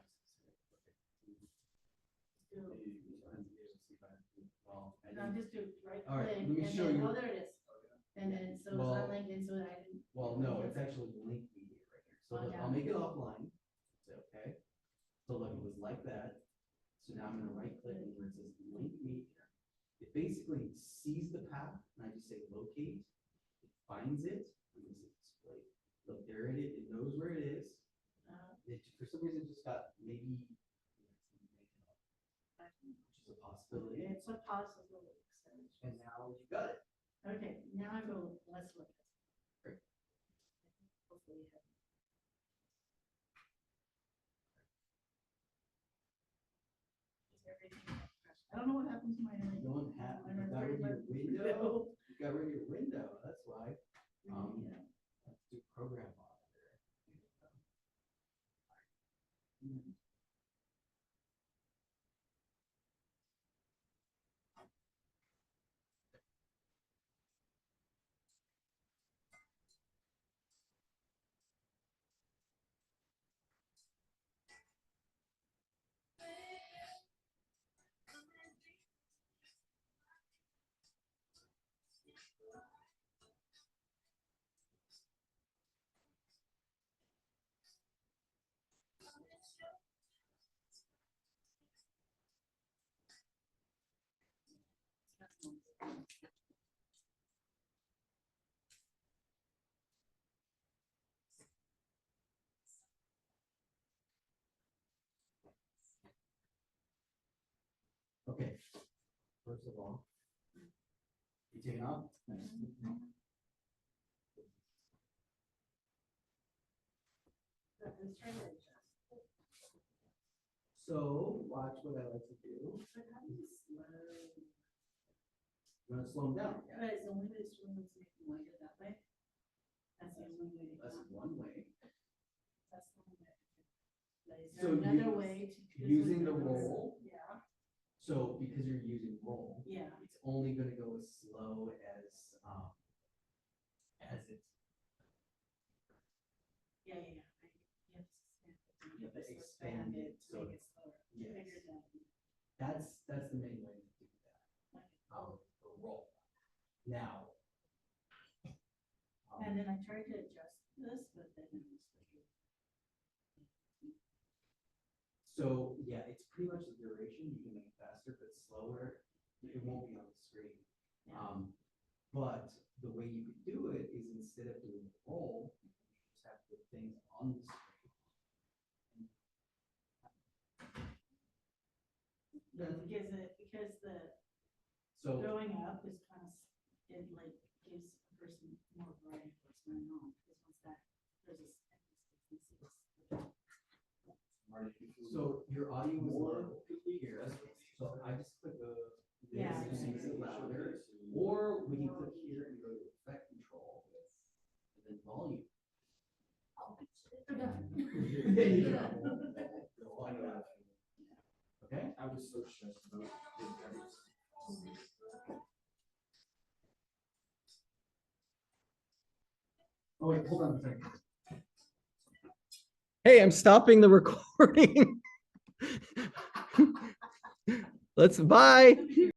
And I'm just do right All right, click let me and show then, you. oh, there it is. And then, so it's Well- not linked in, so I didn't. Well, no, it's actually link media right here. So Oh, look, yeah. I'll make it offline. Is that okay? So look, it was like that. So now I'm gonna right click and where it says link media. It basically sees the path and I just say locate. It finds it. And this is display. Look, there it is. It knows where it is. It, for some reason, just got maybe. Which is a possibility. It's a possibility. And now you got it. Okay, now I go, let's look. Great. Hopefully you have. I don't know what happened to my. You don't have, you got rid of your window. You got rid of your window, that's why. do program monitor. Okay, first of all, you take it off. So watch what I like to do. You want to slow them down? But it's the only way to swim is make them like it that way. That's the only way. That's one way. That's the only way. But is So there another you- way to? using the roll. Yeah. So because you're using roll. Yeah. It's only gonna go as slow as it's. Yeah, yeah, yeah. You have to expand it, to so make it slower. yes. Figured that. That's the main way to do that. The roll. Now. And then I tried to adjust this, but then it was like. So, yeah, it's pretty much the duration, you can make it faster, but slower, it won't be on the screen. But the way you could do it is instead of doing the roll, you just have to put things on the screen. Because the So- going up is kind of, it like gives a person more variety of what's going on, because once that, there's this. So your audio is low here, so I just click this Yeah. and makes it louder, or we can click here and go to effect control, and then volume. There you go. Okay? I was so stressed about it. Oh wait, hold on a second. Hey, I'm stopping the recording. Let's bye.